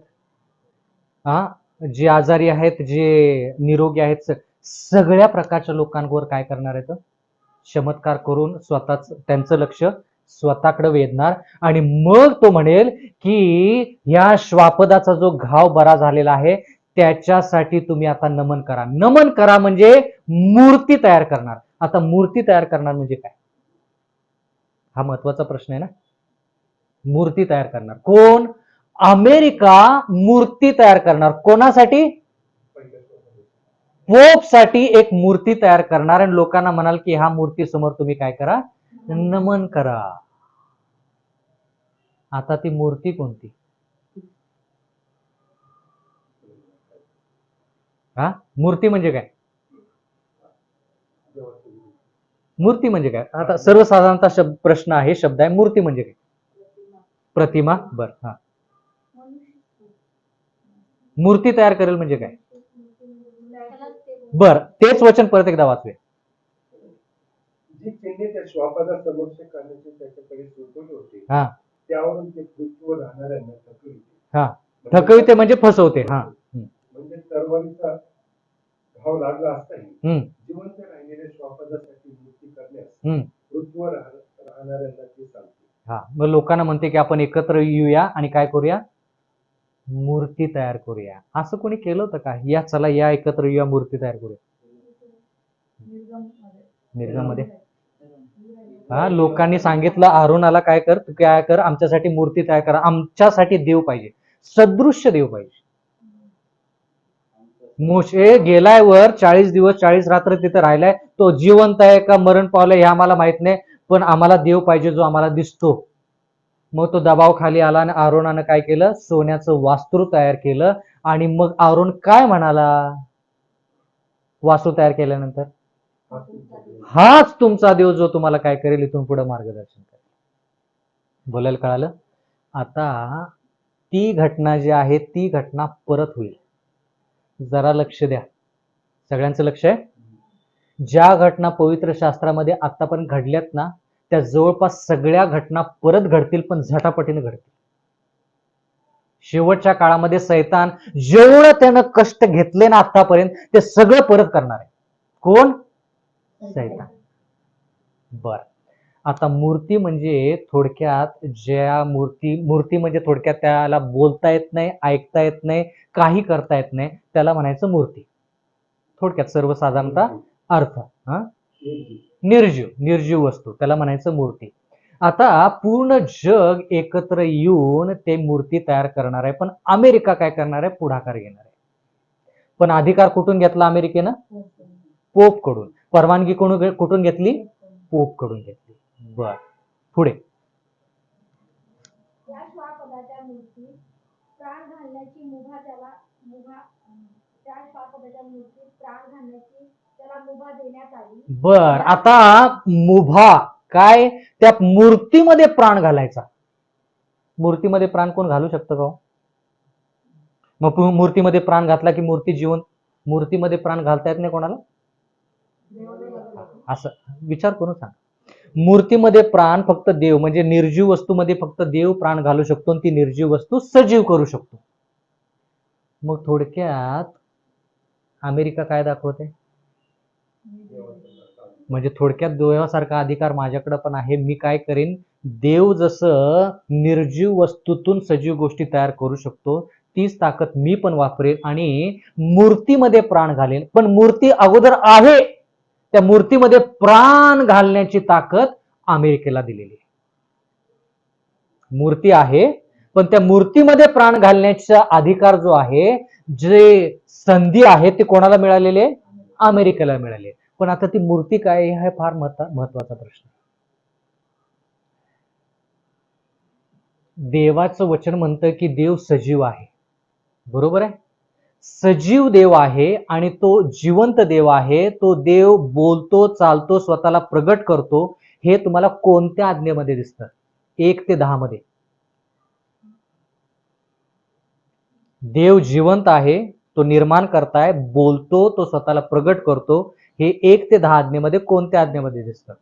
हा, जे आजारी आहेत, जे निरोगी आहेत, सगळ्या प्रकारच्या लोकांवर काय करणार आहेत? चमत्कार करून स्वतःच त्यांचं लक्ष स्वतःकडे वेधणार आणि मग तो म्हणेल की या श्वापदाचा जो घाव बरा झालेला आहे त्याच्यासाठी तुम्ही आता नमन करा. नमन करा म्हणजे मूर्ती तयार करणार. आता मूर्ती तयार करणार म्हणजे काय? हा महत्वाचा प्रश्न आहे ना. मूर्ती तयार करणार कोण? अमेरिका मूर्ती तयार करणार. कोणासाठी? पोपसाठी एक मूर्ती तयार करणार आणि लोकांना म्हणाल की ह्या मूर्ती समोर तुम्ही काय करा? नमन करा. आता ती मूर्ती कोणती? हा, मूर्ती म्हणजे काय? मूर्ती म्हणजे काय? आता सर्वसाधारणतः प्रश्न आहे, शब्द आहे. मूर्ती म्हणजे काय? प्रतिमा. बर, हा. मूर्ती तयार करेल म्हणजे काय? बर, तेच वचन परत एकदा वाचूया. जी चिन्हे त्या श्वापाला समक्ष करण्याची त्याच्याकडे सुचवली होती, हा, त्यावरून ते पृथ्वीवर राहणाऱ्यांना थकविते. हा, थकविते म्हणजे फसवते. हा, म्हणजे तरवारीचा घाव लागला असताही हम्म, जिवंत राहिलेल्या श्वापदासाठी मूर्ती करण्यास हम्म. पृथ्वीवर राहणाऱ्यांना ते सांगते. हा, मग लोकांना म्हणते की आपण एकत्र येऊया आणि काय करूया? मूर्ती तयार करूया. असं कोणी केलं होतं का? या चला या एकत्र येऊया, मूर्ती तयार करूया. निर्गममध्ये हा, लोकांनी सांगितलं अरुणाला काय कर, तू काय कर, आमच्यासाठी मूर्ती तयार करा. आमच्यासाठी देव पाहिजे, सदृश्य देव पाहिजे. मोशे गेलाय वर 40 दिवस 40 रात्र तिथे राहिलाय. तो जिवंत आहे का मरण पावलाय हे आम्हाला माहित नाही, पण आम्हाला देव पाहिजे जो आम्हाला दिसतो. मग तो दबाव खाली आला आणि आरोनानं काय केलं? सोन्याचं वास्तू तयार केलं. आणि मग आरोन काय म्हणाला वास्तू तयार केल्यानंतर? हाच तुमचा देव जो तुम्हाला काय करेल, इथून पुढे मार्गदर्शन करेल. बोलायला कळालं? आता ती घटना जी आहे ती घटना परत होईल. जरा लक्ष द्या, सगळ्यांचं लक्ष आहे. ज्या घटना पवित्र शास्त्रामध्ये आतापर्यंत घडल्यात ना, त्या जवळपास सगळ्या घटना परत घडतील, पण झटापटीने घडतील. शेवटच्या काळामध्ये सैतान जेवढं त्यानं कष्ट घेतले ना आतापर्यंत ते सगळं परत करणार आहे. कोण? सैतान. बर, आता मूर्ती म्हणजे थोडक्यात ज्या मूर्ती म्हणजे थोडक्यात त्याला बोलता येत नाही, ऐकता येत नाही, काही करता येत नाही, त्याला म्हणायचं मूर्ती. थोडक्यात सर्वसाधारणतः अर्थ. हा, निर्जीव वस्तू त्याला म्हणायचं मूर्ती. आता पूर्ण जग एकत्र येऊन ते मूर्ती तयार करणार आहे, पण अमेरिका काय करणार आहे? पुढाकार घेणार आहे. पण अधिकार कुठून घेतला अमेरिकेनं? पोप कडून. परवानगी कुठून घेतली? पोप कडून घेतली. बर, पुढे. या श्वापदाच्या मूर्तीत प्राण घालण्याची मुभा त्याला त्या श्वापदाच्या मूर्तीत प्राण घालण्याची त्याला मुभा देण्यात आली. बर, आता मुभा काय? त्या मूर्तीमध्ये प्राण घालायचा. मूर्तीमध्ये प्राण कोण घालू शकतं का? मग मूर्तीमध्ये प्राण घातला की मूर्ती जिवंत. मूर्तीमध्ये प्राण घालता येत नाही कोणाला? असं विचार करून सांग. मूर्तीमध्ये प्राण फक्त देव, म्हणजे निर्जीव वस्तूमध्ये फक्त देव प्राण घालू शकतो आणि ती निर्जीव वस्तू सजीव करू शकतो. मग थोडक्यात अमेरिका काय दाखवते? म्हणजे थोडक्यात देवासारखा अधिकार माझ्याकडे पण आहे. मी काय करेन? देव जसं निर्जीव वस्तूतून सजीव गोष्टी तयार करू शकतो, तीच ताकद मी पण वापरेन आणि मूर्तीमध्ये प्राण घालेन. पण मूर्ती अगोदर आहे, त्या मूर्तीमध्ये प्राण घालण्याची ताकद अमेरिकेला दिलेली आहे. मूर्ती आहे, पण त्या मूर्तीमध्ये प्राण घालण्याचा अधिकार जो आहे, जे संधी आहे, ते कोणाला मिळालेले? अमेरिकेला मिळाले. पण आता ती मूर्ती काय आहे? फार महत्वाचा प्रश्न. देवाचं वचन म्हणतं की देव सजीव आहे. बरोबर आहे? सजीव देव आहे आणि तो जिवंत देव आहे. तो देव बोलतो, चालतो, स्वतःला प्रगट करतो. हे तुम्हाला कोणत्या आज्ञेमध्ये दिसतं? 1 ते 10 मध्ये. देव जिवंत आहे, तो निर्माण करताय, बोलतो, तो स्वतःला प्रगट करतो. हे 1 ते 10 आज्ञेमध्ये कोणत्या आज्ञेमध्ये दिसतं?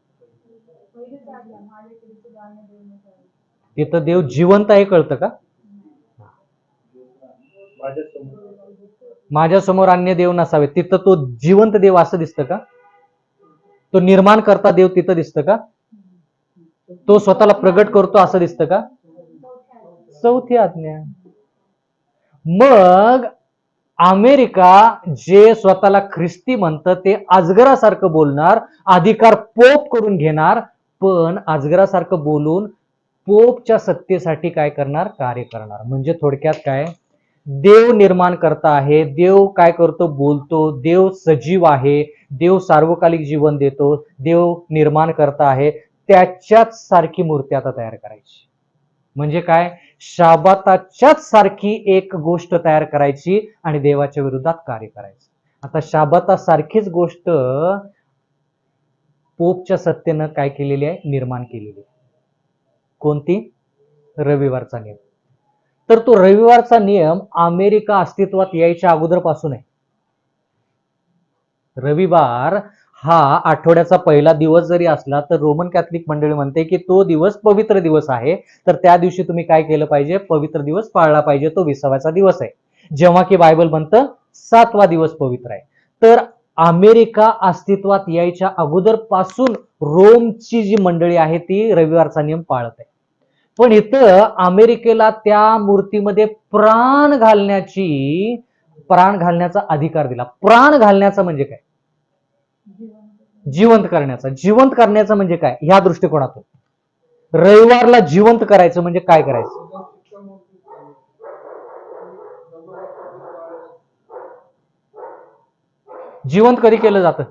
तिथं देव जिवंत आहे कळतं का? माझ्यासमोर अन्य देव नसावे. तिथं तो जिवंत देव असं दिसतं का? तो निर्माण करता देव तिथं दिसतं का? तो स्वतःला प्रगट करतो असं दिसतं का? चौथी आज्ञा. मग अमेरिका जे स्वतःला ख्रिस्ती म्हणतं ते अजगरासारखं बोलणार, अधिकार पोप कडून घेणार, पण अजगरासारखं बोलून पोपच्या सत्तेसाठी काय करणार? कार्य करणार. म्हणजे थोडक्यात काय? देव निर्माण करता आहे, देव काय करतो? बोलतो, देव सजीव आहे, देव सार्वकालिक जीवन देतो, देव निर्माण करता आहे, त्याच्याच सारखी मूर्ती आता तयार करायची. म्हणजे काय? शाबाताच्याच सारखी एक गोष्ट तयार करायची आणि देवाच्या विरोधात कार्य करायचं. आता शाबातासारखीच गोष्ट पोपच्या सत्तेनं काय केलेली आहे? निर्माण केलेली आहे. कोणती? रविवारचा नियम. तर तो रविवारचा नियम अमेरिका अस्तित्वात यायच्या अगोदरपासून आहे. रविवार हा आठवड्याचा पहिला दिवस जरी असला तर रोमन कॅथलिक मंडळी म्हणते की तो दिवस पवित्र दिवस आहे, तर त्या दिवशी तुम्ही काय केलं पाहिजे? पवित्र दिवस पाळला पाहिजे. तो 20वाचा दिवस आहे, जेव्हा की बायबल म्हणतं 7वा दिवस पवित्र आहे. तर अमेरिका अस्तित्वात यायच्या अगोदरपासून रोमची जी मंडळी आहे ती रविवारचा नियम पाळत आहे. पण इथं अमेरिकेला त्या मूर्तीमध्ये प्राण घालण्याचा अधिकार दिला. प्राण घालण्याचा म्हणजे काय? जिवंत करण्याचा. जिवंत करण्याचं म्हणजे काय? ह्या दृष्टिकोनातून रविवारला जिवंत करायचं म्हणजे काय करायचं? जिवंत कधी केलं जातं?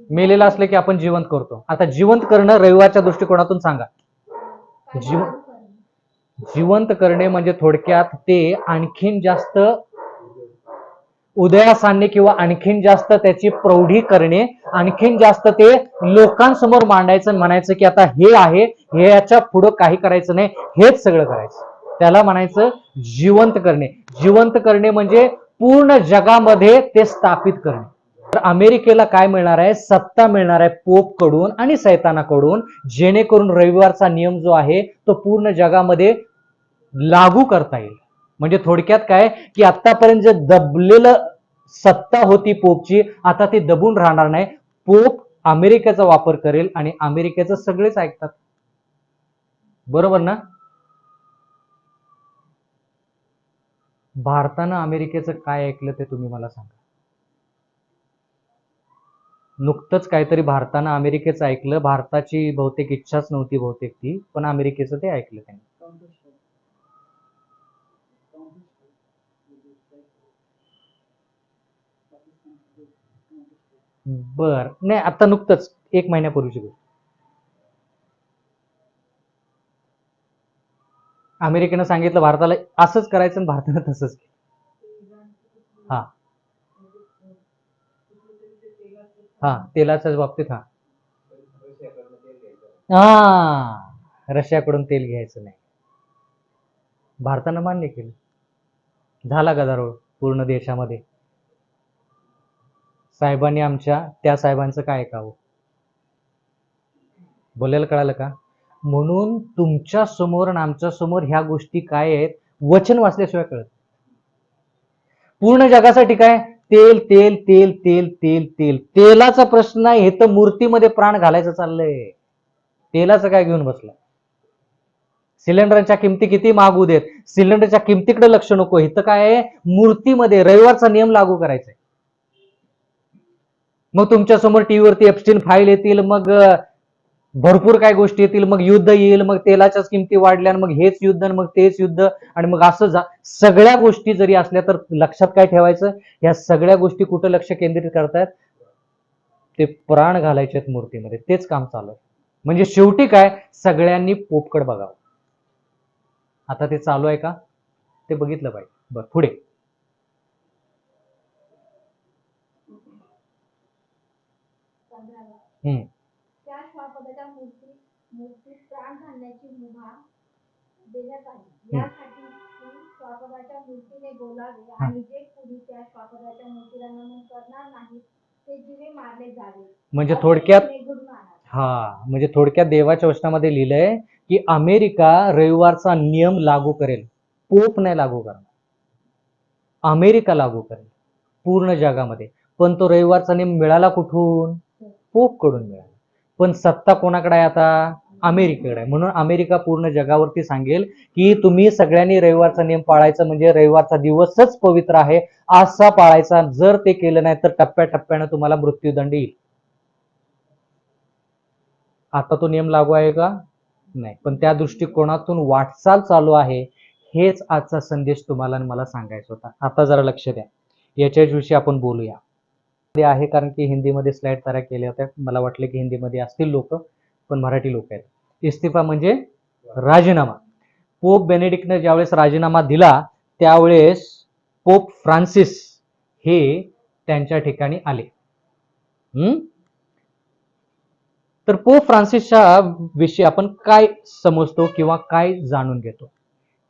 मेलेलं असलं की आपण जिवंत करतो. आता जिवंत करणं रविवारच्या दृष्टिकोनातून सांगा. जिवंत करणे म्हणजे थोडक्यात ते आणखीन जास्त उदयास आणणे किंवा आणखीन जास्त त्याची प्रौढी करणे, आणखीन जास्त ते लोकांसमोर मांडायचं, म्हणायचं की आता हे आहे, हे याच्या पुढं काही करायचं नाही, हेच सगळं करायचं. त्याला म्हणायचं जिवंत करणे. जिवंत करणे म्हणजे पूर्ण जगामध्ये ते स्थापित करणे. तर अमेरिकेला काय मिळणार आहे? सत्ता मिळणार आहे पोप कडून आणि सैतानाकडून, जेणेकरून रविवारचा नियम जो आहे तो पूर्ण जगामध्ये लागू करता येईल. म्हणजे थोडक्यात काय की आतापर्यंत जे दबलेलं सत्ता होती पोपची, आता ती दबून राहणार नाही. पोप अमेरिकेचा वापर करेल आणि अमेरिकेचं सगळेच ऐकतात. बरोबर ना? भारतानं अमेरिकेचं काय ऐकलं ते तुम्ही मला सांगा. नुकतंच काहीतरी भारतानं अमेरिकेचं ऐकलं. भारताची बहुतेक इच्छाच नव्हती बहुतेक ती, पण अमेरिकेचं ते ऐकलं त्यांनी. बर नाही, आता नुकतंच 1 महिन्यापूर्वीची गोष्ट. अमेरिकेनं सांगितलं भारताला असंच करायचं आणि भारतानं तसंच केलं. हा हा तेलाच्याच बाबतीत. रशियाकडून तेल घ्यायचं नाही. भारतानं मान्य केलं. झाला गदारोळ पूर्ण देशामध्ये. साहेबांनी त्या साहेबांचं काय ऐकावं? बोलायला कळालं का? म्हणून तुमच्या समोर आणि आमच्या समोर ह्या गोष्टी काय आहेत? वचन वाचल्याशिवाय कळत. पूर्ण जगासाठी काय? तेल तेल तेल तेल तेल तेल. तेलाचा प्रश्न नाही, हे तर मूर्तीमध्ये प्राण घालायचं चाललंय. तेलाचं काय घेऊन बसला? सिलेंडरच्या किमती किती मागू देत, सिलेंडरच्या किमतीकडे लक्ष नको. इथं काय आहे? मूर्तीमध्ये रविवारचा नियम लागू करायचा. मग तुमच्या समोर टीव्हीवरती एप्स्टीन फाईल येतील, मग भरपूर काय गोष्टी येतील, मग युद्ध येईल, मग तेलाच्याच किमती वाढल्या, मग हेच युद्ध, मग तेच युद्ध, आणि मग असं सगळ्या गोष्टी जरी असल्या तर लक्षात काय ठेवायचं? या सगळ्या गोष्टी कुठं लक्ष केंद्रित करतायत? ते प्राण घालायचे मूर्तीमध्ये. तेच काम चालू आहे. म्हणजे शेवटी काय? सगळ्यांनी पोपकड बघावं. आता ते चालू आहे का? ते बघितलं पाहिजे. बरं, पुढे. त्या श्वापदाच्या मूर्तीत प्राण घालण्याची मुभा देण्यात आली. यासाठी की श्वापदाच्या मूर्तीने बोलावे आणि जे कोणी त्या श्वापदाच्या मूर्तीला नमन करणार नाही ते जीवे मारले जावे. म्हणजे थोडक्यात देवाच्या वचनामध्ये लिहिलंय की अमेरिका रविवारचा नियम लागू करेल. पोप नाही लागू करणार, अमेरिका लागू करेल पूर्ण जगामध्ये. पण तो रविवारचा नियम मिळाला कुठून? पोप कडून मिळाला. पण सत्ता कोणाकडे आहे आता? अमेरिकेकडे आहे. म्हणून अमेरिका पूर्ण जगावरती सांगेल की तुम्ही सगळ्यांनी रविवारचा नियम पाळायचा, म्हणजे रविवारचा दिवसच पवित्र आहे असा पाळायचा. जर ते केलं नाही तर टप्प्याटप्प्यानं तुम्हाला मृत्यूदंड येईल. आता तो नियम लागू आहे का? नाही. पण त्या दृष्टिकोनातून वाटचाल चालू आहे. हेच आजचा संदेश तुम्हाला आणि मला सांगायचा होता. आता जरा लक्ष द्या, याच्याविषयी आपण बोलूया. ते आहे कारण की हिंदीमध्ये स्लाइड तयार केल्या होत्या. मला वाटलं की हिंदीमध्ये असतील लोक, पण मराठी लोक आहेत. इस्तिफा म्हणजे राजीनामा. पोप बेनेडिक्टने ज्यावेळेस राजीनामा दिला त्यावेळेस पोप फ्रान्सिस हे त्यांच्या ठिकाणी आले. तर पोप फ्रान्सिसच्या विषयी आपण काय समजतो किंवा काय जाणून घेतो?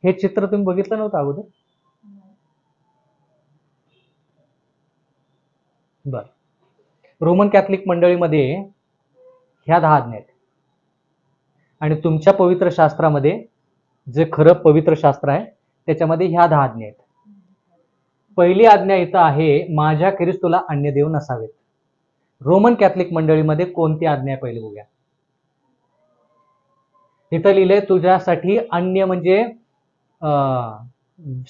हे चित्र तुम्ही बघितलं नव्हतं अगोदर? बर. रोमन कॅथलिक मंडळीमध्ये ह्या 10 आज्ञा आहेत आणि तुमच्या पवित्र शास्त्रामध्ये जे खरं पवित्र शास्त्र आहे त्याच्यामध्ये ह्या 10 आज्ञा आहेत. पहिली आज्ञा इथं आहे, माझ्या ख्रिस्तूला अन्य देव नसावेत. रोमन कॅथलिक मंडळीमध्ये कोणती आज्ञा आहे पहिले बघूया. इथं लिहिलंय, तुझ्यासाठी अन्य म्हणजे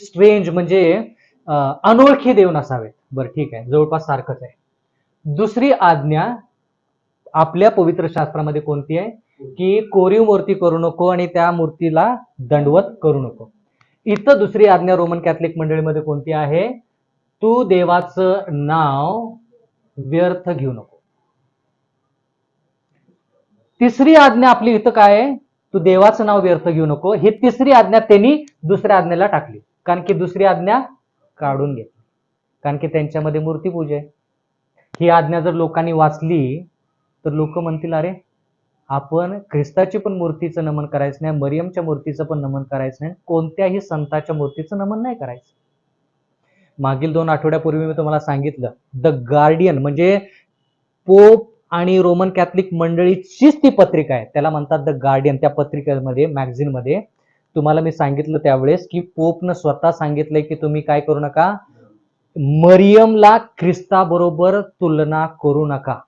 स्ट्रेंज म्हणजे अनोळखी देव नसावेत. बरं ठीक आहे, जवळपास सारखंच आहे. दुसरी आज्ञा आपल्या पवित्र शास्त्रामध्ये कोणती आहे की कोरीव मूर्ती करू नको आणि त्या मूर्तीला दंडवत करू नको. इथं दुसरी आज्ञा रोमन कॅथलिक मंडळीमध्ये कोणती आहे? तू देवाचं नाव व्यर्थ घेऊ नको. तिसरी आज्ञा आपली इथं काय आहे? तू देवाचं नाव व्यर्थ घेऊ नको. ही तिसरी आज्ञा त्यांनी दुसऱ्या आज्ञेला टाकली, कारण की दुसरी आज्ञा काढून घेतली, कारण की त्यांच्यामध्ये मूर्तीपूजा आहे. ही आज्ञा जर लोकांनी वाचली तर लोक म्हणतील, अरे आपण ख्रिस्ताची पण मूर्तीचं नमन करायचं नाही, मरियमच्या मूर्तीचं पण नमन करायचं नाही, कोणत्याही संताच्या मूर्तीचं नमन नाही करायचं. मागील 2 आठवड्यापूर्वी मी तुम्हाला सांगितलं, द गार्डियन म्हणजे पोप आणि रोमन कॅथलिक मंडळीचीच ती पत्रिका आहे, त्याला म्हणतात द गार्डियन. त्या पत्रिकेमध्ये मॅगझिन मध्ये तुम्हाला मी सांगितलं त्यावेळेस की पोपनं स्वतः सांगितलंय की तुम्ही काय करू नका, मरियमला ख्रिस्ताबरोबर तुलना करू नका.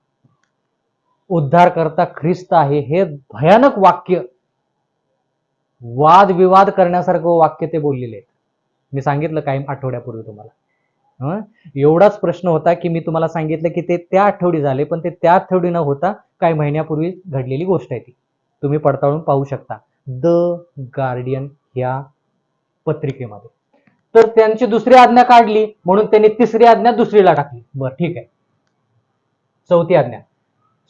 उद्धारकर्ता ख्रिस्त आहे. हे भयानक वाक्य, वादविवाद करण्यासारखं वाक्य ते बोललेले आहेत. मी सांगितलं काही आठवड्यापूर्वी तुम्हाला. एवढाच प्रश्न होता की मी तुम्हाला सांगितलं की ते त्या आठवडी झाले, पण ते त्या आठवडी न होता काही महिन्यापूर्वी घडलेली गोष्ट आहे. ती तुम्ही पडताळून पाहू शकता द गार्डियन या पत्रिकेमध्ये. तर त्यांची दुसरी आज्ञा काढली म्हणून त्यांनी तिसरी आज्ञा दुसरीला टाकली. बरं ठीक आहे. चौथी आज्ञा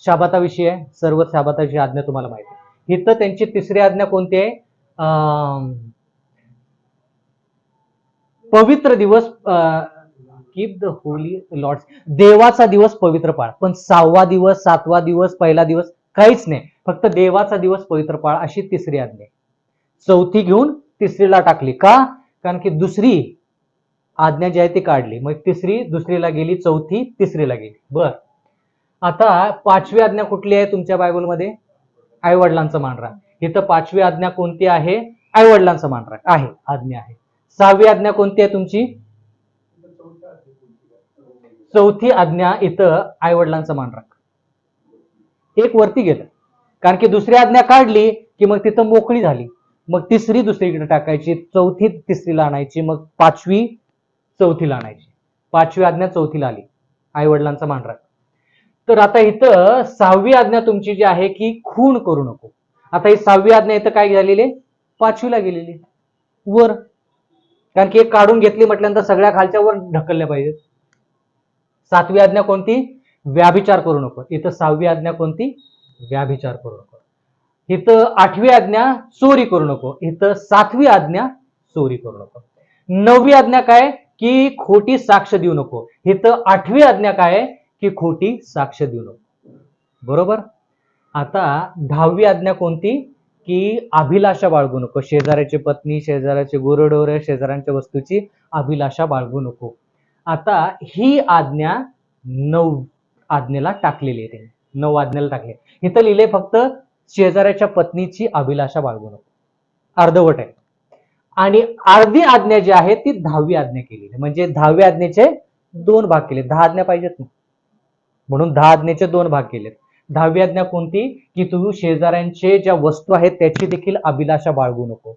शाबाताविषयी आहे. सर्व शाबाताची आज्ञा तुम्हाला माहिती आहे. इथं त्यांची तिसरी आज्ञा कोणती आहे? पवित्र दिवस कीप द होली लॉर्ड्स, देवाचा दिवस पवित्र पाळ. पण 6वा दिवस, 7वा दिवस, पहिला दिवस काहीच नाही, फक्त देवाचा दिवस पवित्र पाळ अशी तिसरी आज्ञा. चौथी घेऊन तिसरीला टाकली का? कारण की दुसरी आज्ञा जी आहे ती काढली, मग तिसरी दुसरीला गेली, चौथी तिसरीला गेली. बर, आता 5वी आज्ञा कुठली आहे तुमच्या बायबलमध्ये? आई वडिलांचा मान राख. इथं 5वी आज्ञा कोणती आहे? आई वडिलांचा मान राख आहे, आज्ञा आहे. 6वी आज्ञा कोणती आहे तुमची? चौथी आज्ञा इथं आई वडिलांचा मान राख. एक वरती गेलं, कारण की दुसरी आज्ञा काढली की मग तिथं मोकळी झाली, मग तिसरी दुसरीकडे टाकायची, चौथी तिसरीला आणायची, मग 5वी चौथीला आणायची. 5वी आज्ञा चौथीला आली, आई वडिलांचा मान राख. तर आता इथं 6वी आज्ञा तुमची जी आहे की खून करू नको. आता ही 6वी आज्ञा इथं काय झालेली? 5वीला गेलेली वर, कारण की एक काढून घेतली म्हटल्यानंतर सगळ्या खालच्या वर ढकलल्या पाहिजेत. 7वी आज्ञा कोणती? व्याभिचार करू नको. इथं 6वी आज्ञा कोणती? व्याभिचार करू नको. इथं 8वी आज्ञा चोरी करू नको. इथं 7वी आज्ञा चोरी करू नको. 9वी आज्ञा काय? की खोटी साक्ष देऊ नको. इथं 8वी आज्ञा काय? की खोटी साक्ष देऊ नको. बरोबर. आता 10वी आज्ञा कोणती? की अभिलाषा बाळगू नको. शेजाऱ्याची पत्नी, शेजाऱ्याचे गुरढोरे, शेजाऱ्यांच्या वस्तूची अभिलाषा बाळगू नको. आता ही आज्ञा 9 आज्ञेला टाकलेली आहे. 9 आज्ञेला टाकली. इथं लिहिले फक्त शेजाऱ्याच्या पत्नीची अभिलाषा बाळगू नको, अर्धवट आहे. आणि अर्धी आज्ञा जी आहे ती 10वी आज्ञा केलेली आहे. म्हणजे 10वी आज्ञेचे 2 भाग केले. 10 आज्ञा पाहिजेत ना, म्हणून 10 आज्ञेचे 2 भाग केलेत. 10वी आज्ञा कोणती? की तू शेजाऱ्यांचे ज्या वस्तू आहेत त्याची देखील अभिलाषा बाळगू नको.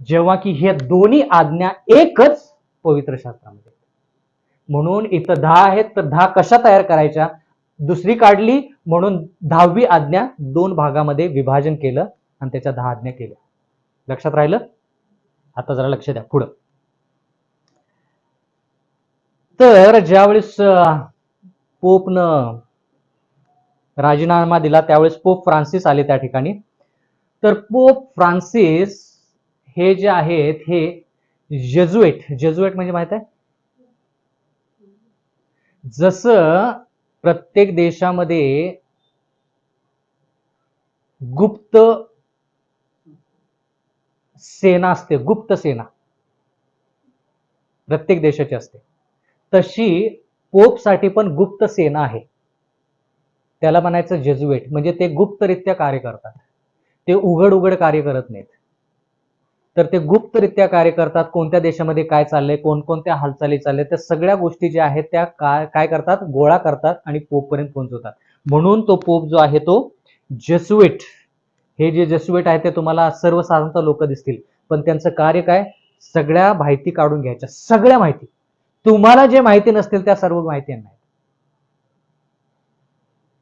जेव्हा की हे दोन्ही आज्ञा एकच पवित्र शास्त्रामध्ये. म्हणून इथं 10 आहेत तर 10 कशा तयार करायच्या दुसरी काढली, म्हणून 10वी आज्ञा 2 भागामध्ये विभाजन केलं आणि त्याच्या 10 आज्ञा केल्या. लक्षात राहिलं? आता जरा लक्ष द्या पुढं. तर ज्यावेळेस पोपनं राजीनामा दिला त्यावेळेस पोप फ्रान्सिस आले त्या ठिकाणी. तर पोप फ्रान्सिस हे जे आहेत हे जेजुएट म्हणजे माहित आहे, जसं प्रत्येक देशामध्ये गुप्त सेना असते, गुप्त सेना प्रत्येक देशाची असते, तशी पोपसाठी पण गुप्त सेना आहे. त्याला म्हणायचं जेजुएट. म्हणजे ते गुप्तरित्या कार्य करतात, ते उघड कार्य करत नाहीत. तर ते गुप्तरित्या कार्य करतात. कोणत्या देशामध्ये काय चाललंय, कोणकोणत्या हालचाली चालल्या, त्या सगळ्या गोष्टी ज्या आहेत त्या काय करतात, गोळा करतात आणि पोप पर्यंत पोहोचवतात. म्हणून तो पोप जो आहे तो जेसुएट. हे जे जेसुएट आहे ते तुम्हाला सर्वसाधारणतः लोक दिसतील, पण त्यांचं कार्य काय, सगळ्या माहिती काढून घ्यायच्या, सगळ्या माहिती. तुम्हाला जे माहिती नसतील त्या सर्व माहिती यांना आहे.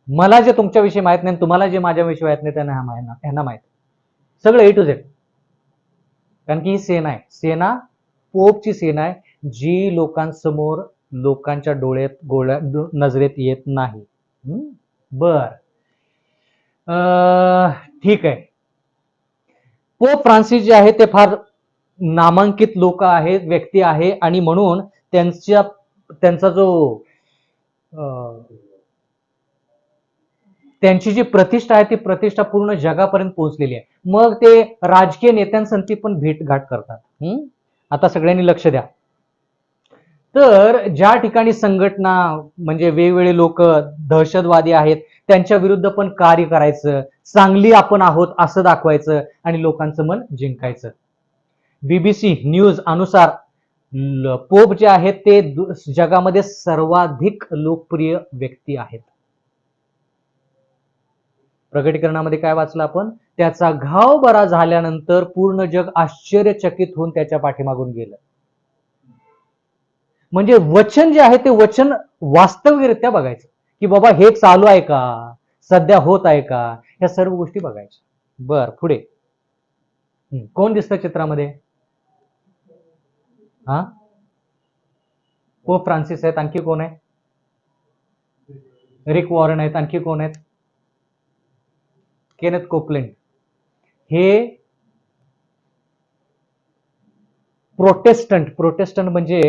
मला जे तुमच्याविषयी माहित नाही, तुम्हाला जे माझ्याविषयी माहित नाही त्यांना यांना माहित, सगळं A to Z. कारण की ही सेना आहे, सेना पोपची सेना आहे, जी लोकांसमोर लोकांच्या डोळ्यात नजरेत येत नाही. बर, ठीक आहे. पोप फ्रान्सिस जे आहे ते फार नामांकित लोक आहेत, व्यक्ती आहे, आणि म्हणून त्यांचा जो त्यांची जी प्रतिष्ठा आहे ती प्रतिष्ठा पूर्ण जगापर्यंत पोहोचलेली आहे. मग ते राजकीय नेत्यांसंती पण भेटघाट करतात. आता सगळ्यांनी लक्ष द्या. तर ज्या ठिकाणी संघटना म्हणजे वेगवेगळे लोक दहशतवादी आहेत त्यांच्या विरुद्ध पण कार्य करायचं, चांगली आपण आहोत असं दाखवायचं आणि लोकांचं मन जिंकायचं. BBC न्यूज अनुसार पोप जे आहेत ते जगामध्ये सर्वाधिक लोकप्रिय व्यक्ती आहेत. प्रकटीकरणामध्ये काय वाचलं आपण, त्याचा घाव बरा झाल्यानंतर पूर्ण जग आश्चर्यचकित होऊन त्याच्या पाठीमागून गेलं. म्हणजे वचन जे आहे ते वचन वास्तविकरित्या बघायचं की बाबा हे चालू आहे का, सध्या होत आहे का, या सर्व गोष्टी बघायच्या. बर, पुढे कोण दिसतं चित्रामध्ये? हा, पोप फ्रान्सिस आहेत. आणखी कोण आहे? रिक वॉरेन आहेत. आणखी कोण आहेत? Kenneth Copeland. हे प्रोटेस्टंट म्हणजे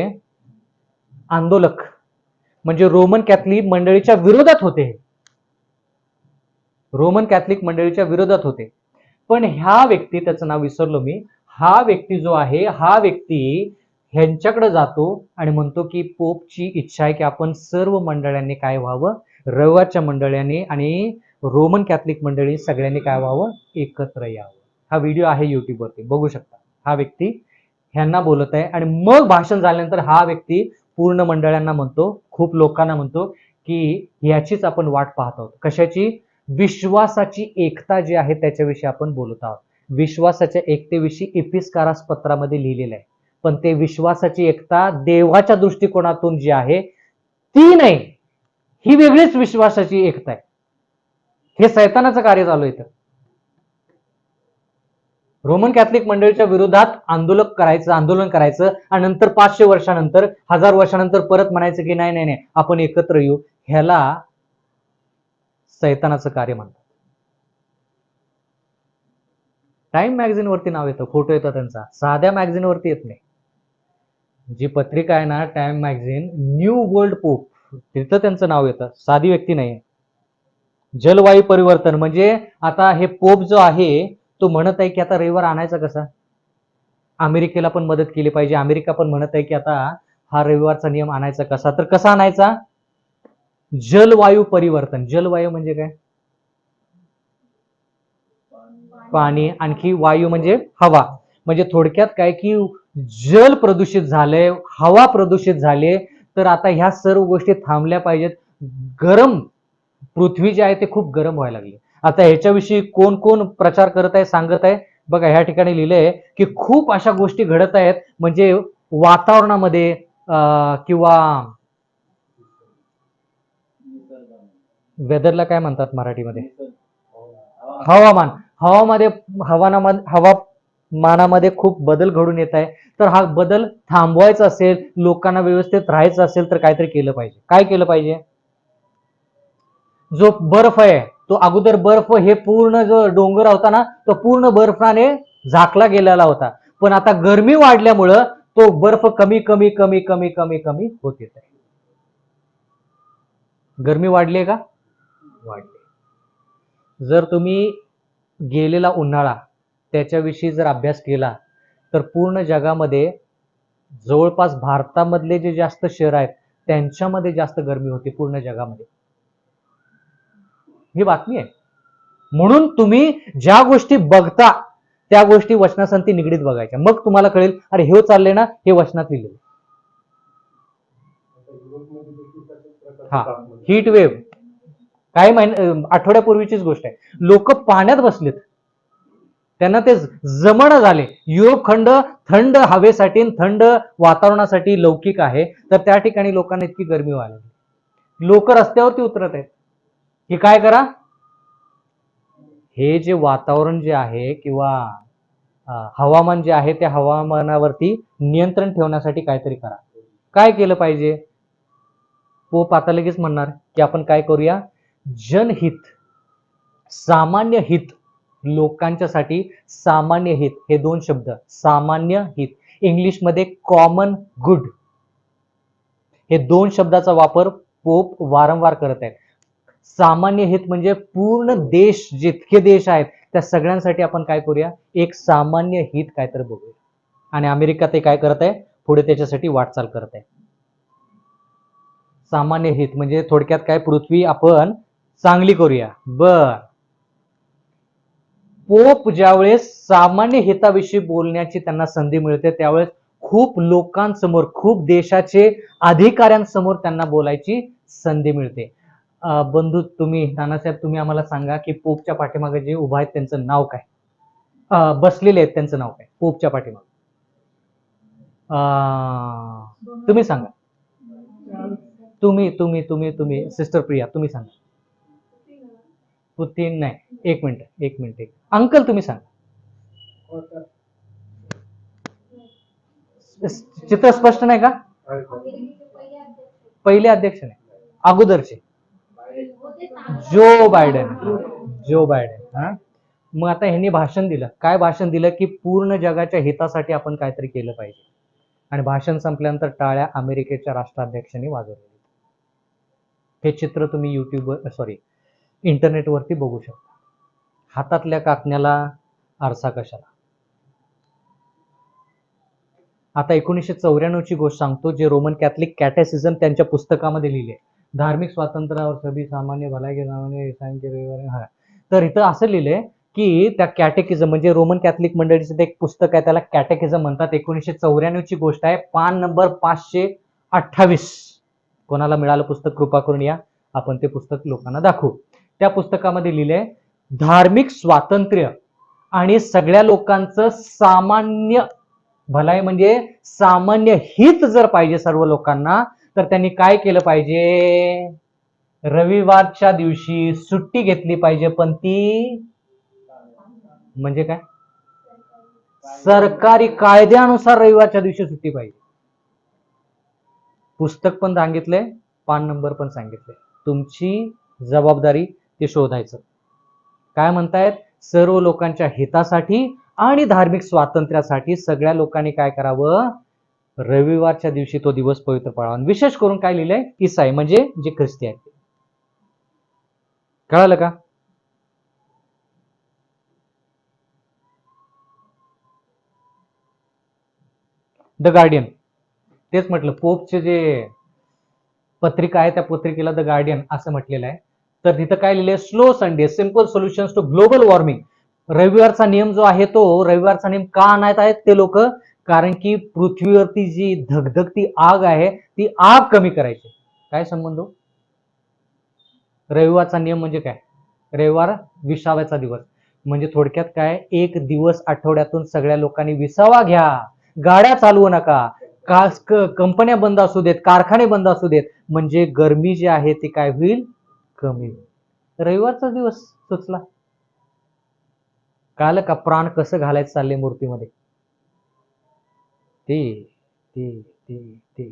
आंदोलक, म्हणजे रोमन कॅथलिक मंडळीच्या विरोधात होते. रोमन कॅथलिक मंडळीच्या विरोधात होते. पण ह्या व्यक्ती, त्याचं नाव विसरलो मी, हा व्यक्ती जो आहे हा व्यक्ती ह्यांच्याकडे जातो आणि म्हणतो की पोपची इच्छा आहे की आपण सर्व मंडळांनी काय व्हावं, रविवारच्या मंडळांनी आणि रोमन कॅथलिक मंडळी सगळ्यांनी काय व्हावं, एकत्र यावं. हा व्हिडिओ आहे युट्यूबवरती, बघू शकता. हा व्यक्ती ह्यांना बोलत आहे आणि मग भाषण झाल्यानंतर हा व्यक्ती पूर्ण मंडळांना म्हणतो, खूप लोकांना म्हणतो की याचीच आपण वाट पाहत आहोत. कशाची? विश्वासाची एकता जी आहे त्याच्याविषयी आपण बोलत आहोत. विश्वासाच्या एकतेविषयी एपिस्कारास पत्रामध्ये लिहिलेलं आहे. पण ते विश्वासाची एकता देवाच्या दृष्टिकोनातून जी आहे ती नाही, ही वेगळीच विश्वासाची एकता आहे. हे सैतानाचं कार्य चालू आहे. रोमन कॅथलिक मंडळीच्या विरोधात आंदोलन करायचं आणि नंतर 500 वर्षानंतर 1000 वर्षानंतर परत म्हणायचं की नाही आपण एकत्र येऊ. ह्याला सैतानाचं कार्य म्हणतात. टाइम मॅगझिन वरती नाव येतं, फोटो येतो त्यांचा, साध्या मॅगझिन वरती येत नाही. जी पत्रिका आहे ना time magazine, new world pope, तिथं त्यांचं नाव येतं, साधी व्यक्ती नाही. जलवायू परिवर्तन म्हणजे आता हे पोप जो आहे तो म्हणत आहे की आता रविवार आणायचा कसा, अमेरिकेला पण मदत केली पाहिजे. अमेरिका पण म्हणत आहे की आता हा रविवारचा नियम आणायचा कसा, तर कसा आणायचा? जलवायू परिवर्तन. जलवायू म्हणजे काय? पाणी. आणखी वायू म्हणजे हवा. म्हणजे थोडक्यात काय की जल प्रदूषित झालंय, हवा प्रदूषित झाले, तर आता ह्या सर्व गोष्टी थांबल्या पाहिजेत. गरम पृथ्वी जी आहे ते खूप गरम व्हायला लागली. आता ह्याच्याविषयी कोण कोण प्रचार करत आहे, सांगत आहे बघा. ह्या ठिकाणी लिहिलंय की खूप अशा गोष्टी घडत आहेत, म्हणजे वातावरणामध्ये किंवा वेदरला काय म्हणतात मराठीमध्ये, हवामान हवामानामध्ये खूप बदल घडून येत आहे. तर हा बदल थांबवायचा असेल, लोकांना व्यवस्थित राहायचं असेल, तर काहीतरी केलं पाहिजे. काय केलं पाहिजे? जो बर्फ आहे तो अगोदर बर्फ हे पूर्ण जो डोंगर होता ना, तो पूर्ण बर्फाने झाकला गेलेला होता. पण आता गरमी वाढल्यामुळं तो बर्फ कमी कमी कमी कमी कमी कमी होत येत आहे. गरमी वाढली का? वाढली. जर तुम्ही गेलेला उन्हाळा त्याच्याविषयी जर अभ्यास केला, तर पूर्ण जगामध्ये जवळपास भारतामधले जे जास्त शहर आहेत त्यांच्यामध्ये जास्त गरमी होती पूर्ण जगामध्ये. ही बातमी आहे. म्हणून तुम्ही ज्या गोष्टी बघता त्या गोष्टी वचनासंती निगडीत बघायच्या, मग तुम्हाला कळेल अरे हे चालले ना, हे वचनात लिहिलेलं. हा, हीट वेव्ह काही आठवड्यापूर्वीचीच गोष्ट आहे. लोक पाण्यात बसलेत, त्यांना ते जमणं झाले. युरोप खंड थंड हवेसाठी थंड वातावरणासाठी लौकिक आहे, तर त्या ठिकाणी लोकांना इतकी गरमी व्हायला लागली. लोक रस्त्यावरती उतरत आहेत की काय करा, हे जे वातावरण जे आहे किंवा हवामान जे आहे त्या हवामानावरती नियंत्रण ठेवण्यासाठी काहीतरी करा. काय केलं पाहिजे? पोप आता लगेच म्हणणार की आपण काय करूया, जनहित, सामान्य हित, लोकांच्यासाठी सामान्य हित, हे दोन शब्द, सामान्य हित, इंग्लिशमध्ये कॉमन गुड, हे दोन शब्दाचा वापर पोप वारंवार करत आहेत. सामान्य हित म्हणजे पूर्ण देश, जितके देश आहेत त्या सगळ्यांसाठी आपण काय करूया, एक सामान्य हित काहीतरी बघूया. आणि अमेरिका ते काय करत आहे, पुढे त्याच्यासाठी वाटचाल करत आहे. सामान्य हित म्हणजे थोडक्यात काय, पृथ्वी आपण चांगली करूया. पोप ज्यावेळेस सामान्य हिताविषयी बोलण्याची त्यांना संधी मिळते, त्यावेळेस खूप लोकांसमोर, खूप देशाचे अधिकाऱ्यांसमोर त्यांना बोलायची संधी मिळते. बंधू, तुम्ही नानासाहेब, तुम्ही आम्हाला सांगा की पोपच्या पाठीमागे जे उभा आहेत त्यांचं नाव काय, बसलेले आहेत त्यांचं नाव काय पोपच्या पाठीमागे? तुम्ही सांगा. तुम्ही सिस्टर प्रिया, तुम्ही सांगा. पुतीन नाही, एक मिनिट. अंकल तुम्ही सांगा. चित्र स्पष्ट नाही का? पहिले अध्यक्ष नाही, अगोदरचे जो बायडेन. हा, मग आता ह्यांनी भाषण दिलं. काय भाषण दिलं की पूर्ण जगाच्या हितासाठी आपण काहीतरी केलं पाहिजे. आणि भाषण संपल्यानंतर टाळ्या अमेरिकेच्या राष्ट्राध्यक्षांनी वाजवल्या. हे चित्र तुम्ही इंटरनेटवरती बघू शकता. हातातल्या काकण्याला आरसा कशाला. आता 1994ची गोष्ट सांगतो, जे रोमन कॅथलिक कॅटेसिझम त्यांच्या पुस्तकामध्ये लिहिले, धार्मिक स्वातंत्र्यावर सभी सामान्य भलाई नावाने. तर इथं असं लिहिलंय की त्या कॅटेकिझम म्हणजे रोमन कॅथलिक मंडळीचं एक पुस्तक आहे, त्याला कॅटेकिझम म्हणतात. 1994ची गोष्ट आहे, पान नंबर 528. कोणाला मिळालं पुस्तक कृपा करून या, आपण ते पुस्तक लोकांना दाखवू. त्या पुस्तकामध्ये लिहिलंय, धार्मिक स्वातंत्र्य आणि सगळ्या लोकांचं सामान्य भलाई म्हणजे सामान्य हित जर पाहिजे सर्व लोकांना, तर त्यांनी काय केलं पाहिजे, रविवारच्या दिवशी सुट्टी घेतली पाहिजे. पण ती म्हणजे काय, सरकारी कायद्यानुसार रविवारच्या दिवशी सुट्टी पाहिजे. पुस्तक पण सांगितलंय, पान नंबर पण सांगितलंय. तुमची जबाबदारी ते शोधायचं. काय म्हणतायत, सर्व लोकांच्या हितासाठी आणि धार्मिक स्वातंत्र्यासाठी सगळ्या लोकांनी काय करावं, रविवारच्या दिवशी तो दिवस पवित्र पाळावा. विशेष करून काय लिहिलंय, ईसाई म्हणजे जे ख्रिस्ती आहेत. कळालं का? द गार्डियन, तेच म्हटलं, पोपचे जे पत्रिका आहे त्या पत्रिकेला द गार्डियन असं म्हटलेलं आहे. तर तिथं काय लिहिलंय, slow Sunday, simple solutions to global warming. रविवारचा नियम जो आहे तो रविवारचा नियम का आणत आहेत ते लोक, कारण की पृथ्वीवरती जी धगधगती आग आहे ती आग कमी करायची. काय संबंध हो? रविवारचा नियम म्हणजे काय? रविवार विसाव्याचा दिवस म्हणजे थोडक्यात काय, एक दिवस आठवड्यातून सगळ्या लोकांनी विसावा घ्या, गाड्या चालवू नका, कंपन्या बंद असू देत, कारखाने बंद असू देत, म्हणजे गरमी जी आहे ती काय होईल, कमी होईल. रविवारचा दिवस सुचला. कळलं का प्राण कसं घालायचं चाललंय मूर्तीमध्ये? ते ते ते ते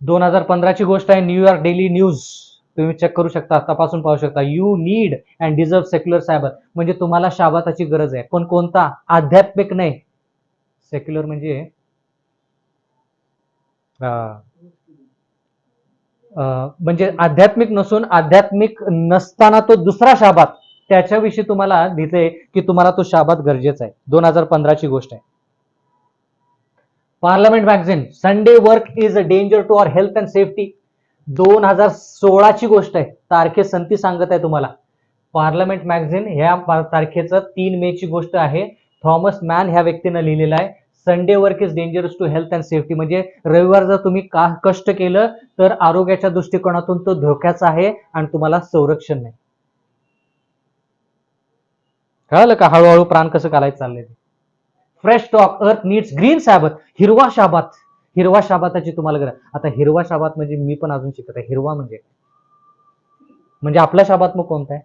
2015ची गोष्ट आहे. न्यूयॉर्क डेली न्यूज तुम्ही चेक करू शकता, तपासून पाहू शकता. You need and deserve secular Sabbath, म्हणजे तुम्हाला शाबाताची गरज आहे, पण कोणता? आध्यात्मिक नाही. सेक्युलर म्हणजे म्हणजे आध्यात्मिक नसून आध्यात्मिक नसताना तो दुसरा शाबात, त्याच्याविषयी तुम्हाला दिसते की तुम्हाला तो शाबात गरजेचा आहे. 2015ची गोष्ट आहे. Parliament magazine, Sunday work is a danger to our health and safety. 2016ची गोष्ट आहे, तारखे संती सांगत आहे तुम्हाला. पार्लमेंट मॅगझिन ह्या तारखेचं 3 मेची गोष्ट आहे. थॉमस मॅन ह्या व्यक्तीनं लिहिलेलं आहे, Sunday work is dangerous to health and safety, म्हणजे रविवार जर तुम्ही कष्ट केलं तर आरोग्याच्या दृष्टिकोनातून तो धोक्याचा आहे आणि तुम्हाला संरक्षण नाही. कळलं का हळूहळू प्राण कसं घालायचं चाललंय? Fresh talk, earth needs green sabbath, हिरवा शाबात. हिरवा शाबाताची तुम्हाला गरज. आता हिरवा शाबात म्हणजे मी पण अजून शिकत आहे. हिरवा म्हणजे आपला शाबात मग कोणता आहे?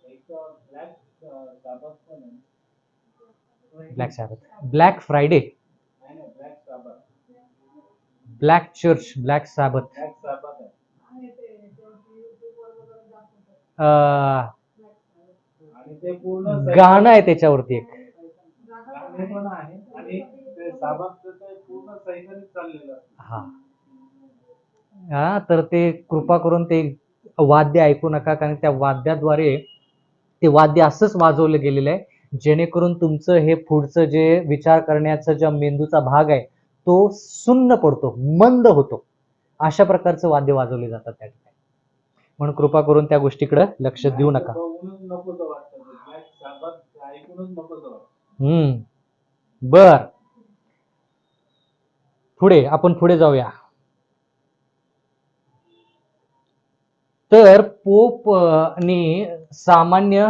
एक ब्लॅक साबाथ पण आहे. ब्लॅक सॅबथ, ब्लॅक फ्रायडे, नाही नाही, black sabbath. Black church, black sabbath. Black sabbath आहे. आणि ते युट्यूबवर वगैरे दाखवतात. आणि ते पूर्ण गाणं आहे त्याच्यावरती एक. गाणे पण आहे आणि ते साबाथचं ते पूर्ण सैन्याने चाललेलं असतं. हा हा, तर ते कृपा करून ते वाद्य ऐकू नका, कारण त्या वाद्याद्वारे ते वाद्य असंच वाजवलं गेलेलं आहे जेणेकरून तुमचं हे पुढचं जे विचार करण्याचा जो मेंदूचा भाग आहे तो सुन्न पडतो, मंद होतो. अशा प्रकारचं वाद्य वाजवले जातात त्या ठिकाणी. म्हणून कृपा करून त्या गोष्टीकडे लक्ष देऊ नका. बघूनच नकोच वाटतं, ब्लॅक साबाथ ऐकूनच नकोच वाटतं. बर, आपण पुढे जाऊया. तर पोपने सामान्य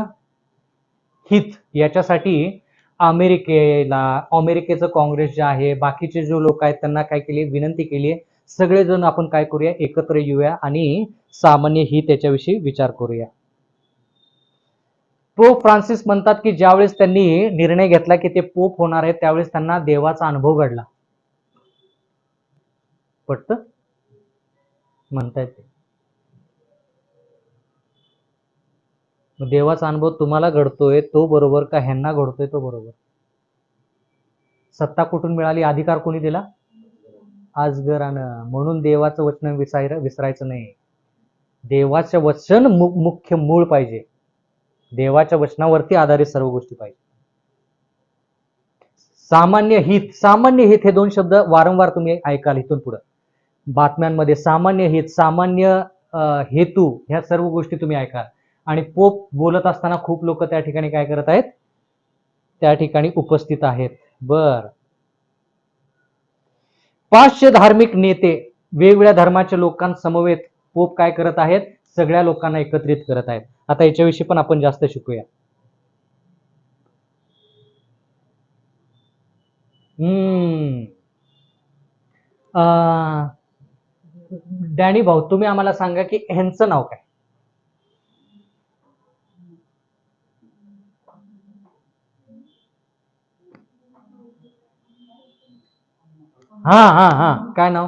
हित याच्यासाठी अमेरिकेचं काँग्रेस जे आहे, बाकीचे जे लोक आहेत त्यांना काय केली, विनंती केली आहे, सगळेजण आपण काय करूया, एकत्र येऊया आणि सामान्य हित याच्याविषयी विचार करूया. पोप फ्रान्सिस म्हणतात की ज्यावेळेस त्यांनी निर्णय घेतला की ते पोप होणार आहेत त्यावेळेस त्यांना देवाचा अनुभव घडला. पटत म्हणतायत ते. देवाचा अनुभव तुम्हाला घडतोय तो बरोबर का ह्यांना घडतोय तो बरोबर? सत्ता कुठून मिळाली, अधिकार कोणी दिला? अजगरानं. म्हणून देवाचं वचन विसरायचं नाही. देवाचं वचन मुख्य मूळ पाहिजे. देवाच्या वचनावरती आधारित सर्व गोष्टी पाहिजे. सामान्य हित हे 2 शब्द वारंवार तुम्ही ऐकाल इथून पुढे बातम्यांमध्ये. सामान्य हित, सामान्य हेतू, ह्या सर्व गोष्टी तुम्ही ऐकाल. आणि पोप बोलत असताना खूप लोक त्या ठिकाणी काय करत आहेत, त्या ठिकाणी उपस्थित आहेत. बर, पाचशे धार्मिक नेते, वेगवेगळ्या धर्माच्या लोकांसमवेत पोप काय करत आहेत, सगळ्या लोकांना एकत्रित करत आहेत. आता याच्याविषयी पण आपण जास्त शिकूया. डॅनी भाऊ, तुम्ही आम्हाला सांगा की ह्यांचं नाव काय? हा हा हा, काय नाव?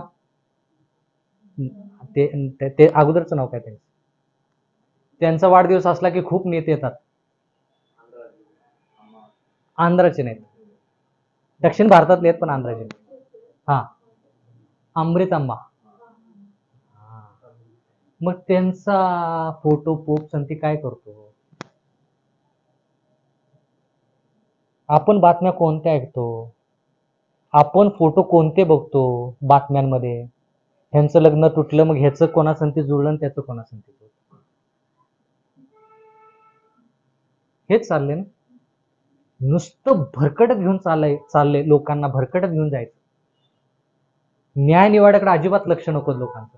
ते अगोदरचं नाव काय त्यांचं? त्यांचा वाढदिवस असला की खूप नेते येतात. आंध्राचे नाहीत, दक्षिण भारतातले आहेत पण आंध्राचे नाहीत. हा, अमृतांबा. मग त्यांचा फोटो पोप संती काय करतो? आपण बातम्या कोणत्या ऐकतो, आपण फोटो कोणते बघतो बातम्यांमध्ये? ह्यांचं लग्न तुटलं, मग ह्याचं कोणासंती जुळलं, त्याचं कोणासंती जुळलं. हेच चाललंय ना, नुसतं भरकटत घेऊन चाललंय लोकांना भरकटत घेऊन जायचं. न्याय निवाड्याकडे अजिबात लक्ष नको लोकांचं.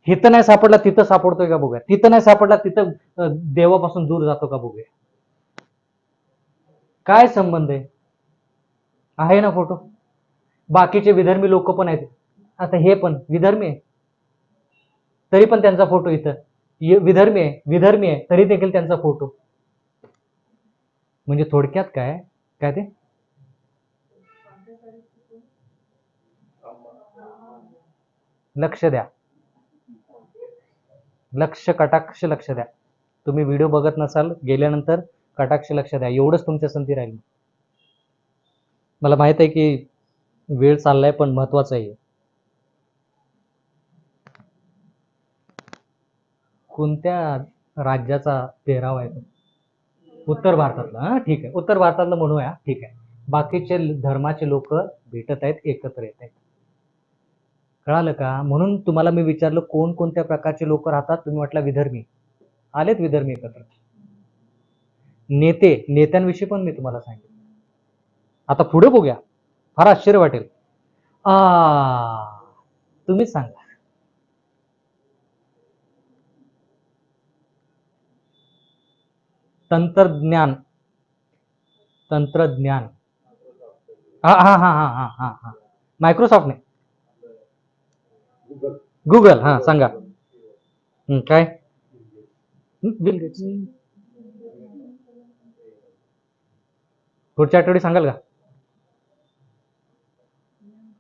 इथं नाही सापडला तिथं सापडतोय का बघूया, तिथं नाही सापडला तिथं देवापासून दूर जातो का बघूया. काय संबंध आहे ना फोटो. बाकीचे विधर्मी लोक पण आहेत, आता हे पण विधर्मी आहे तरी पण त्यांचा फोटो इथं, विधर्मी आहे तरी देखील त्यांचा फोटो. म्हणजे थोडक्यात काय काय ते लक्ष द्या, कटाक्ष लक्ष द्या. तुम्ही व्हिडिओ बघत नसाल गेल्यानंतर कटाक्ष लक्ष द्या, एवढंच तुमच्या संधी राहील. मला माहित आहे की वेळ चाललाय पण महत्वाचं आहे. कोणत्या राज्याचा पेहराव आहे तो? उत्तर भारतातला. हा ठीक आहे, उत्तर भारतातलं म्हणूया, ठीक आहे. बाकीचे धर्माचे लोक भेटत आहेत, एकत्र येत आहेत. कळालं का? म्हणून तुम्हाला मी विचारलं कोणत्या प्रकारचे लोक राहतात, तुम्ही म्हटलं विधर्मी. आलेत विधर्मी एकत्र. नेत्यांविषयी पण मी तुम्हाला सांगितलं. आता पुढे बघूया, फार आश्चर्य वाटेल. तुम्हीच सांगा. तंत्रज्ञान हा हा हा हा हा हा हा मायक्रोसॉफ्ट नाही, गुगल. हा सांगा. काय बिल गेट्स. पुढच्या आठवडी सांगाल का?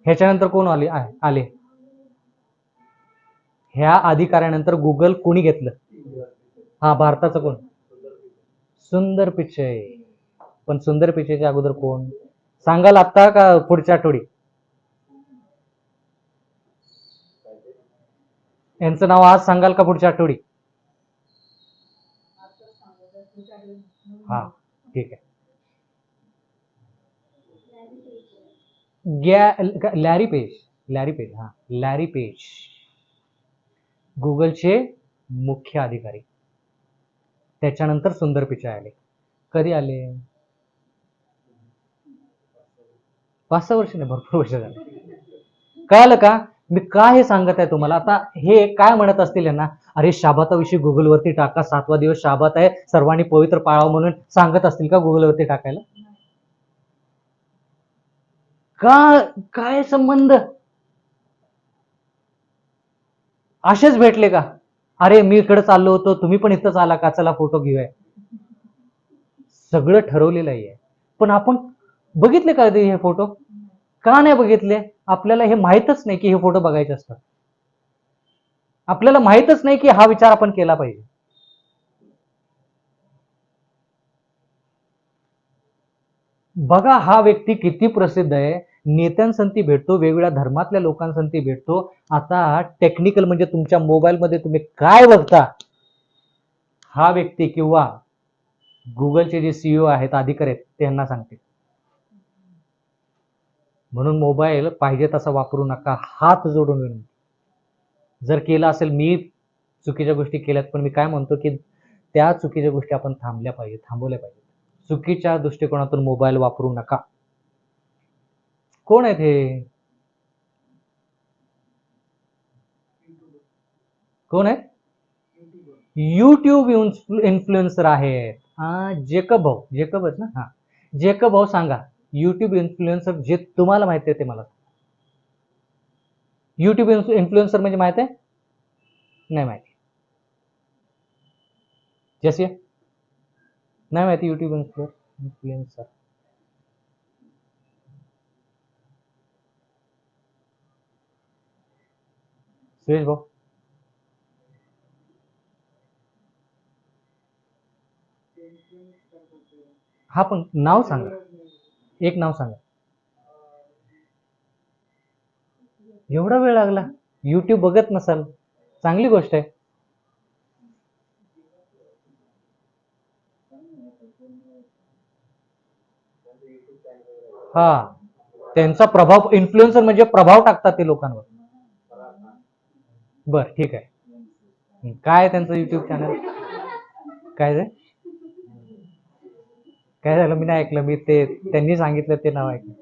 ह्याच्यानंतर कोण आले ह्या अधिकाऱ्यानंतर गुगल कोणी घेतलं? हा, भारताचं कोण? सुंदर पिचाई. पण सुंदर पिचाईच्या अगोदर कोण सांगाल आता का पुढच्या आठवडी? यांचं नाव आज सांगाल का पुढच्या आठवडी? हा ठीक आहे. लॅरी पेज गुगलचे मुख्य अधिकारी. त्याच्यानंतर सुंदर पिचाई आले. कधी आले? 5-6 वर्ष नाही, भरपूर वर्ष झाले. कळालं का मी काय हे सांगत आहे तुम्हाला? आता हे काय म्हणत असतील यांना, अरे शाबाताविषयी गुगलवरती टाका, 7वा दिवस शाबात आहे, सर्वांनी पवित्र पाळावं म्हणून सांगत असतील का गुगलवरती टाकायला? काय संबंध? असेच भेटले का? अरे मी इकडे चाललो होतो, तुम्ही पण इथंच आला का, चला फोटो घेऊया. सगळं ठरवलेलं आहे. पण आपण बघितले का हे फोटो? का नाही बघितले? आपल्याला हे माहीतच नाही की हे फोटो बघायचे असतात. आपल्याला माहीतच नाही की हा विचार आपण केला पाहिजे. बघा हा व्यक्ती किती प्रसिद्ध आहे. नेत्यांसंती भेटतो, वेगवेगळ्या धर्मातल्या लोकांसंती भेटतो. आता टेक्निकल म्हणजे तुमच्या मोबाईलमध्ये तुम्ही काय बघता, हा व्यक्ती किंवा गुगलचे जे सीईओ आहेत, अधिकारी आहेत, त्यांना सांगते. म्हणून मोबाईल पाहिजे तसा वापरू नका, हात जोडून विनंती. जर केलं असेल, मी चुकीच्या गोष्टी केल्यात, पण मी काय म्हणतो की त्या चुकीच्या गोष्टी आपण थांबवल्या पाहिजेत. चुकीच्या दृष्टिकोनातून मोबाईल वापरू नका. कोण आहेत हे? कोण आहेत? युट्यूब इन्फ्लुएन्सर आहेत. जेकब आहेत ना? हा, जेकब भाऊ सांगा, युट्यूब इन्फ्लुएन्सर जे तुम्हाला माहिती आहे ते मला. युट्यूब इन्फ्लुएन्सर म्हणजे माहिती आहे? नाही माहिती. जसे नाही माहिती युट्यूब इन्फ्लुएन्सर. सुरेश भाऊ, हा पण नाव सांगा, एक नाव सांगा. एवढा वेळ लागला? युट्यूब बघत नसाल, चांगली गोष्ट आहे. हा, त्यांचा प्रभाव, इन्फ्लुएन्सर म्हणजे प्रभाव टाकतात ते लोकांवर. बर ठीक आहे. काय त्यांचं युट्यूब चॅनल काय आहे? काय झालं मी नाही ऐकलं, मी ते त्यांनी सांगितलं ते नाव ऐकलं.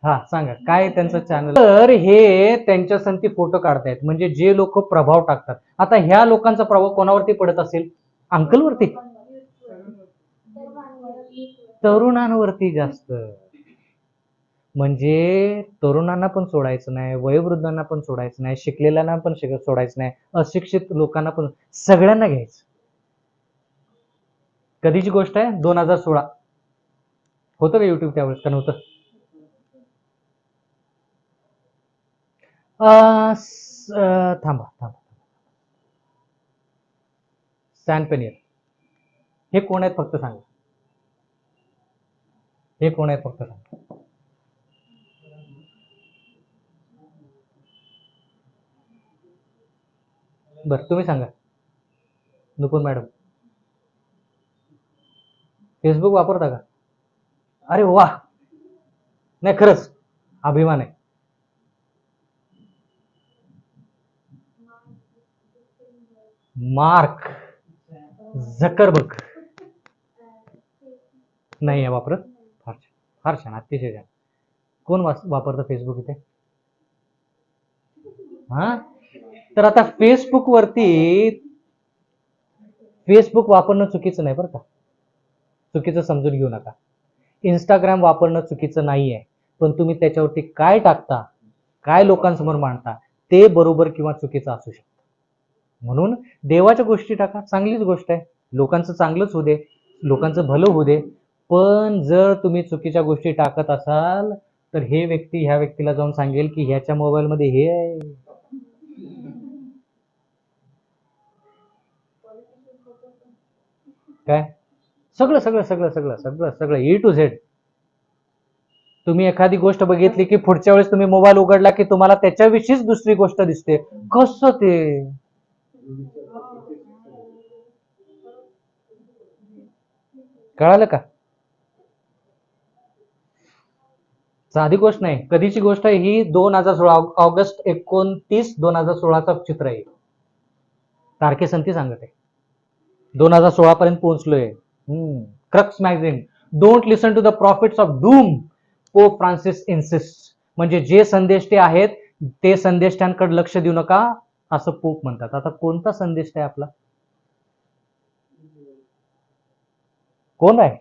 हा सांगा काय त्यांचं चॅनल. तर हे त्यांच्या संगती फोटो काढतायत, म्हणजे जे लोक प्रभाव टाकतात. आता ह्या लोकांचा प्रभाव कोणावरती पडत असेल? अंकलवरती, तरुणांवरती जास्त. म्हणजे तरुणांना पण सोडायचं नाही, वयोवृद्धांना पण सोडायचं नाही, शिकलेल्यांना पण सोडायचं नाही, अशिक्षित लोकांना पण, सगळ्यांना घ्यायचं. कधीची गोष्ट आहे? 2016. होतं का युट्यूब त्यावेळेस का नव्हतं? थांबा थांबा. सॅन पेनियर हे कोण आहेत फक्त सांगा. हे कोण आहेत फक्त सांगा. बरं तुम्ही सांगा. नुपूर मॅडम फेसबुक वापरता का? अरे वा, नाही खरंच अभिमान आहे. मार्क झकरबर्ग नाही आहे वापरत. फार छान, फार छान, अतिशय छान. कोण वापरतं फेसबुक इथे? हा, तर आता फेसबुक वापरणं चुकीचं नाही बरं का, चुकीचं समजून घेऊ नका. इंस्टाग्राम वापरणं चुकीचं नाही आहे, पण तुम्ही त्याच्यावरती काय टाकता, काय लोकांसमोर मांडता, ते बरोबर किंवा चुकीचं असू शकतं. म्हणून देवाच्या गोष्टी टाका, चांगलीच गोष्ट आहे, लोकांचं चांगलंच होऊ दे, लोकांचं भलं होऊ दे. पण जर तुम्ही चुकीच्या गोष्टी टाकत असाल तर हे व्यक्ती ह्या व्यक्तीला जाऊन सांगेल की ह्याच्या मोबाईलमध्ये हे आहे. काय सगळं सगळं सगळं सगळं सगळं सगळं A to Z. तुम्ही एखादी गोष्ट बघितली की पुढच्या वेळेस तुम्ही मोबाईल उघडला की तुम्हाला त्याच्याविषयीच दुसरी गोष्ट दिसते. कसं ते? कळालं का? साधी गोष्ट नाही. कधीची गोष्ट आहे ही? 2016 ऑगस्ट 29 2016चा चित्र आहे. तारखेसंती सांगत आहे. 2016 पर्यंत पोहोचलोय. Crux magazine. Don't listen to the prophets of doom, Pope Francis insist. म्हणजे जे संदेष्टे आहेत ते संदेष्ट्यांकडे लक्ष देऊ नका असं पोप म्हणतात. आता कोणता संदेश आहे आपला? कोण आहे?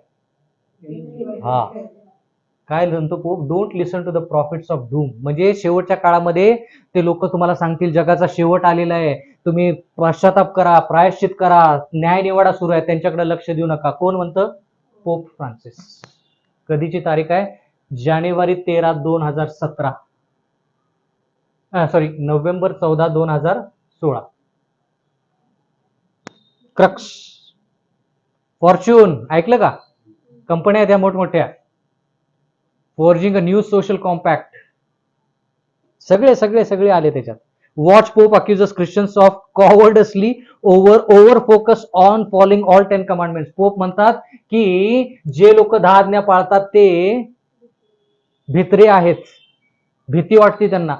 हा, काय म्हणतो Pope? Don't listen to the prophets of doom. म्हणजे शेवटच्या काळामध्ये ते लोक तुम्हाला सांगतील जगाचा शेवट आलेला आहे, तुम्ही पश्चाताप करा, प्रायश्चित करा, न्याय निवाडा सुरू आहे, त्यांच्याकडे लक्ष देऊ नका. कोण म्हणतं? Pope Francis. कधीची तारीख आहे? जानेवारी 13 2017. Sorry, November 14 2016. क्रक्स. फॉर्च्यून ऐकलं का? कंपन्या त्या मोठमोठ्या. Forging a new social compact. सगळे सगळे सगळे आले त्याच्यात. Watch Pope accuses Christians of cowardly over focus on following all 10 commandments. Pope म्हणतात की जे लोक 10 आज्ञा पाळतात ते भित्रे आहेत, भीती वाटते त्यांना.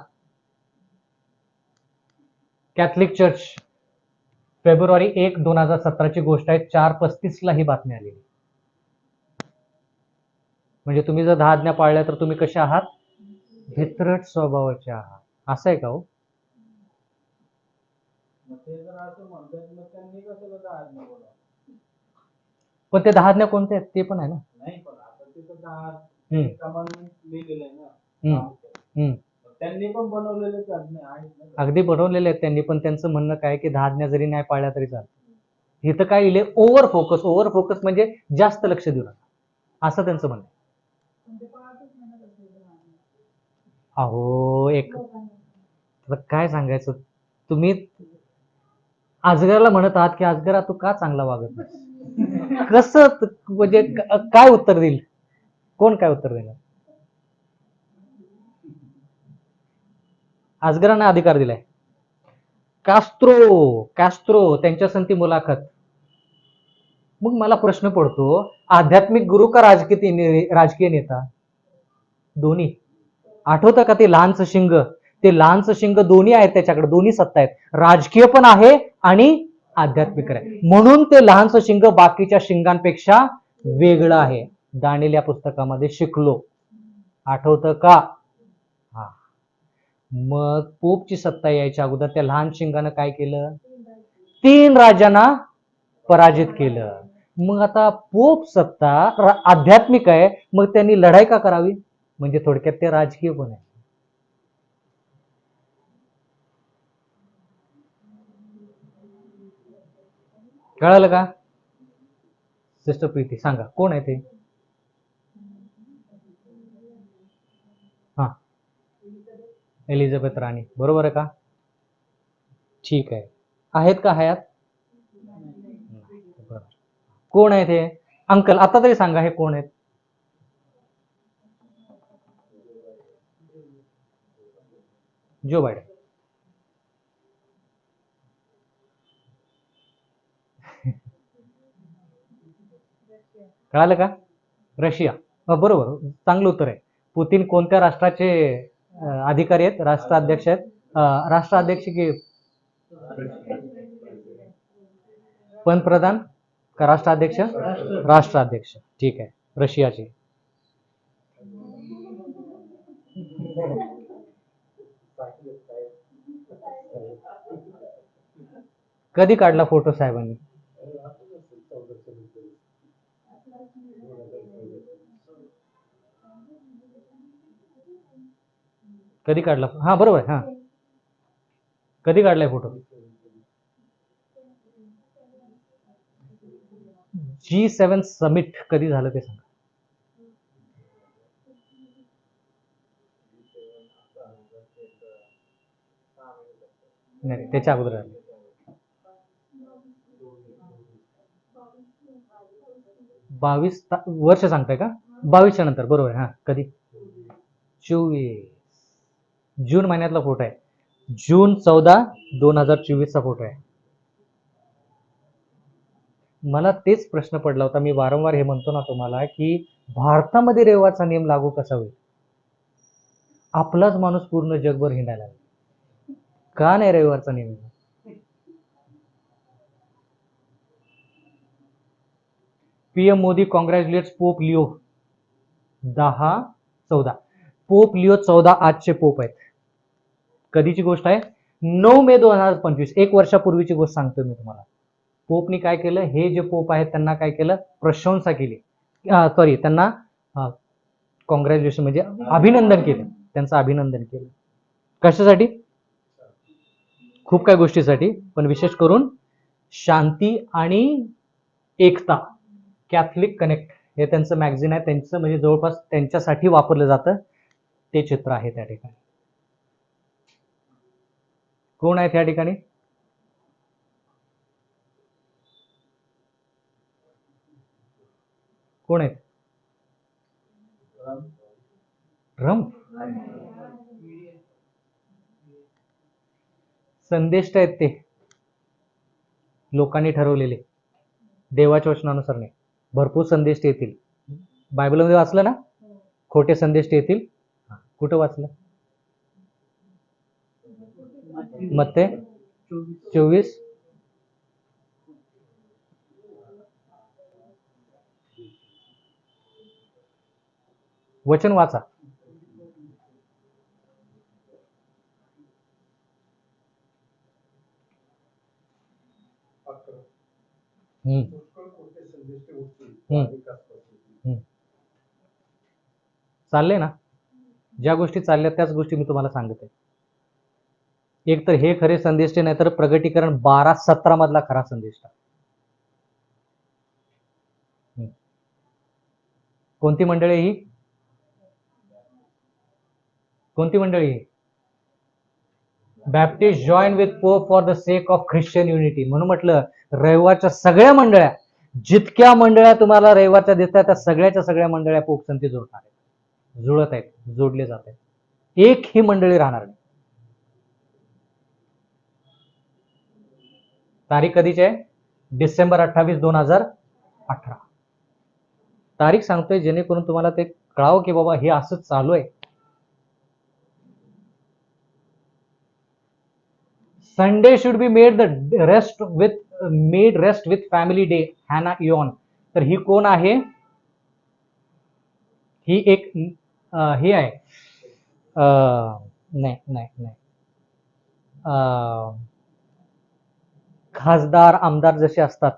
कॅथलिक चर्च, फेब्रुवारी 1 2017ची गोष्ट आहे. 4:35 ला ही बातमी आलेली. म्हणजे तुम्ही जर 10 आज्ञा पाळल्या तर तुम्ही कसे आहात? भित्रट स्वभावाचे आहात. असं आहे का हो? पण ते 10 आज्ञा कोणते आहेत ते पण आहे ना? नाही, पण आता तिथं 10 कमांडमेंट लिहिलेलं आहे ना. त्यांनी पण बनवलेले आज्ञा आहेत ना. अगदी बनवलेले आहेत त्यांनी, पण त्यांचं म्हणणं काय की 10 आज्ञा जरी नाही पाळल्या तरी चालतं. इथं काय लिहिले? Over focus. ओव्हर फोकस म्हणजे जास्त लक्ष देऊ नका असं त्यांचं म्हणणं. अहो एक काय सांगायचं, तुम्ही अजगराला म्हणत आहात की अजगरा तू का चांगला वागत नाही? कसं म्हणजे काय उत्तर देईल? कोण काय उत्तर देणार? अजगरांना अधिकार दिलाय. कास्त्रो त्यांच्या संती मुलाखत. मग मला प्रश्न पडतो, आध्यात्मिक गुरु का राजकीय नेता? दोन्ही. आठवतं का ते लहानचं शिंग? ते लहानचं शिंग दोन्ही आहेत त्याच्याकडे, दोन्ही सत्ता आहेत. राजकीय पण आहे आणि आध्यात्मिक आहे, म्हणून ते लहानसं शिंग बाकीच्या शिंगांपेक्षा वेगळं आहे. दानिएल या पुस्तकामध्ये शिकलो, आठवतं का? हा. मग पोपची सत्ता यायच्या अगोदर त्या लहान शिंगानं काय केलं? 3 राजांना पराजित केलं. मग आता पोप सत्ता आध्यात्मिक आहे, मग त्यांनी लढाई का करावी? म्हणजे थोडक्यात ते राजकीय पण आहे. कळालं का? सिस्टर प्रीती सांगा, कोण आहे ते? हा, एलिझाबेथ राणी, बरोबर आहे का? ठीक आहे. आहेत का हयात? बरं. कोण आहे ते? अंकल आता तरी सांगा, हे कोण आहेत? Joe Biden. कळालं का? रशिया. बरोबर, चांगलं उत्तर आहे. पुतीन कोणत्या राष्ट्राचे अधिकारी आहेत? राष्ट्राध्यक्ष आहेत? राष्ट्राध्यक्ष की पंतप्रधान का राष्ट्राध्यक्ष? राष्ट्राध्यक्ष. ठीक आहे, रशियाचे. कधी काढला फोटो साहेबांनी? कधी काढला? हा बरोबर आहे. हा, कधी काढलाय फोटो? G7 समिट कधी झालं ते सांगा. नाही, त्याच्या अगोदर झालं. 22 वर्ष सांगताय का? 22च्या नंतर, बरोबर आहे. हा, कधी? 24 जून महिन्यातला फोटो आहे. जून 14, 2024 चा फोटो आहे. मला तेच प्रश्न पडला होता. मी वारंवार हे म्हणतो ना तुम्हाला, की भारतामध्ये रविवारचा नियम लागू कसा होईल? आपलाच माणूस पूर्ण जगभर हिंडायला लागला. का नाही रविवारचा नियम? PM Modi congratulates Pope Leo 10-14. Pope Leo 14 आजचे पोप आहेत. कधीची गोष्ट आहे? 9 मे 2025. 1 वर्षापूर्वीची गोष्ट सांगतोय मी तुम्हाला. पोपनी काय केलं? हे जे पोप आहेत त्यांना काय केलं? प्रशंसा केली. सॉरी, त्यांना कॉंग्रॅच्युलेशन म्हणजे अभिनंदन केलं. त्यांचं अभिनंदन केलं. कशासाठी? खूप काही गोष्टीसाठी, पण विशेष करून शांती आणि एकता. कॅथलिक कनेक्ट हे त्यांचं मॅगझिन आहे. त्यांचं म्हणजे जवळपास त्यांच्यासाठी वापरलं जातं ते चित्र आहे त्या ठिकाणी. कोण आहे त्या ठिकाणी? कोण आहेत? ट्रम्प. संदेष्ट आहेत ते, लोकांनी ठरवलेले, देवाच्या वचनानुसार नाही. भरपूर संदेश येतील. बायबलमध्ये वाचलं ना? खोटे संदेश येतील. कुठं वाचलं? मत्ते 24. वचन वाचा. चालले ना? ज्या गोष्टी चालल्या त्याच गोष्टी मी तुम्हाला सांगत आहे. एक तर हे खरे संदेश नाही तर प्रगटीकरण 12-17 मधला खरा संदेश. कोणती मंडळी ही? कोणती मंडळी ही? Baptist join with Pope for the sake of Christian unity. म्हणून म्हटलं रविवारच्या सगळ्या मंडळ्या, जितक्या मंडळ्या तुम्हाला रविवारच्या दिसतात त्या सगळ्याच्या सगळ्या मंडळ्या पोप संती जोडणार आहेत, जुळत आहेत, जोडले जात आहेत. एक ही मंडळी राहणार नाही. तारीख कधीची आहे? डिसेंबर 28, 2018. तारीख सांगतोय जेणेकरून तुम्हाला ते कळावं की बाबा हे असंच चालू आहे. Sunday should be made the rest with family day, Hannah इयॉन. तर ही कोण आहे? ही एक ही आहे, नाही नाही नाही, खासदार आमदार जसे असतात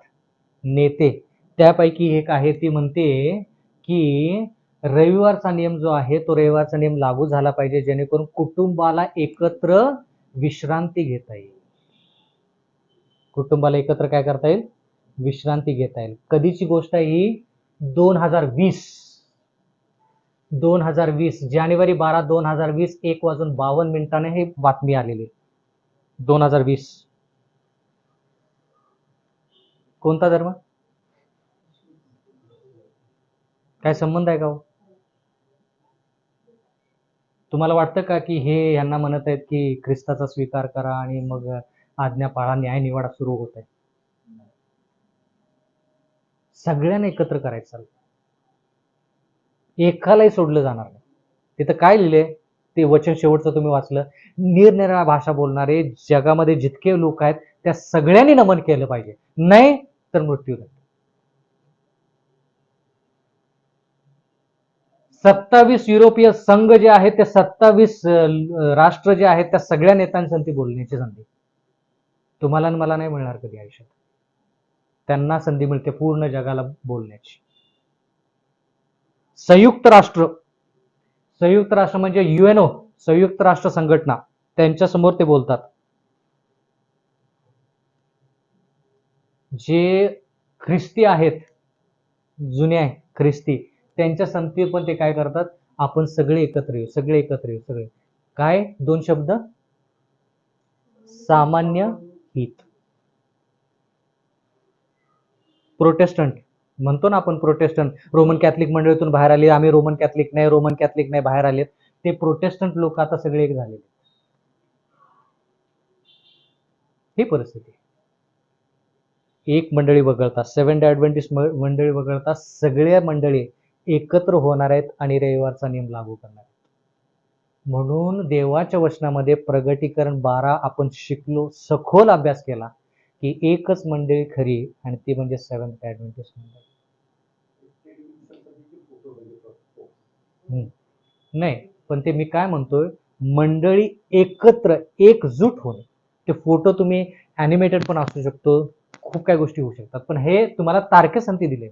नेते, त्यापैकी एक आहे. ती म्हणते की रविवारचा नियम जो आहे तो रविवारचा नियम लागू झाला पाहिजे, जेणेकरून कुटुंबाला एकत्र विश्रांती घेता येईल. कुटुंबाला एकत्र काय करता येईल? विश्रांती घेता येईल. कधीची गोष्ट आहे ही? 2020 जानेवारी 12 2020 1:52 हे बातमी आलेली. 2020. कोणता धर्म? काय संबंध आहे का हो? तुम्हाला वाटतं का की हे यांना म्हणत आहेत की ख्रिस्ताचा स्वीकार करा आणि मग आज्ञा पाळा, न्याय निवाडा सुरू होत आहे? सगळ्यांना एकत्र करायचं, एकालाही सोडलं जाणार नाही. तिथं काय लिहिले ते वचन शेवटचं तुम्ही वाचलं, निरनिराळ्या भाषा बोलणारे जगामध्ये जितके लोक आहेत त्या सगळ्यांनी नमन केलं पाहिजे, नाही तर मृत्यूदंड. 27 युरोपीय संघ जे आहेत ते 27 राष्ट्र जे आहेत त्या सगळ्या नेत्यांसाठी बोलण्याची संधी तुम्हाला आणि मला नाही मिळणार कधी आयुष्यात. त्यांना संधी मिळते पूर्ण जगाला बोलण्याची. संयुक्त राष्ट्र म्हणजे युएनओ, संयुक्त राष्ट्र संघटना, त्यांच्या समोर ते बोलतात. जे ख्रिस्ती आहेत, जुन्या ख्रिस्ती, त्यांच्या संगती पण ते काय करतात? आपण सगळे एकत्र येऊ, सगळे एकत्र येऊ, सगळे. काय? 2 शब्द, सामान्य हित. प्रोटेस्टंट म्हणतो ना आपण, प्रोटेस्टंट रोमन कॅथलिक मंडळीतून बाहेर आले, आम्ही रोमन कॅथलिक नाही बाहेर आलेत. ते प्रोटेस्टंट लोक आता सगळे एक झालेले. ही परिस्थिती. एक मंडळी वगळता, 7 डे ॲडव्हेंटिस्ट मंडळी वगळता सगळ्या मंडळी एकत्र होणार आहेत आणि रविवारचा नियम लागू करणार आहेत. म्हणून देवाच्या वचनामध्ये प्रगटीकरण 12 आपण शिकलो, सखोल अभ्यास केला की एकच मंडळी खरी आणि ती म्हणजे 7 डे ॲडव्हेंटिस्ट मंडळी. नाही, पण ते मी काय म्हणतोय, मंडळी एकत्र एकजूट होणे. ते फोटो तुम्ही ॲनिमेटेड पण असू शकतो, खूप काही गोष्टी होऊ शकतात, पण हे तुम्हाला तारखेसंती दिले.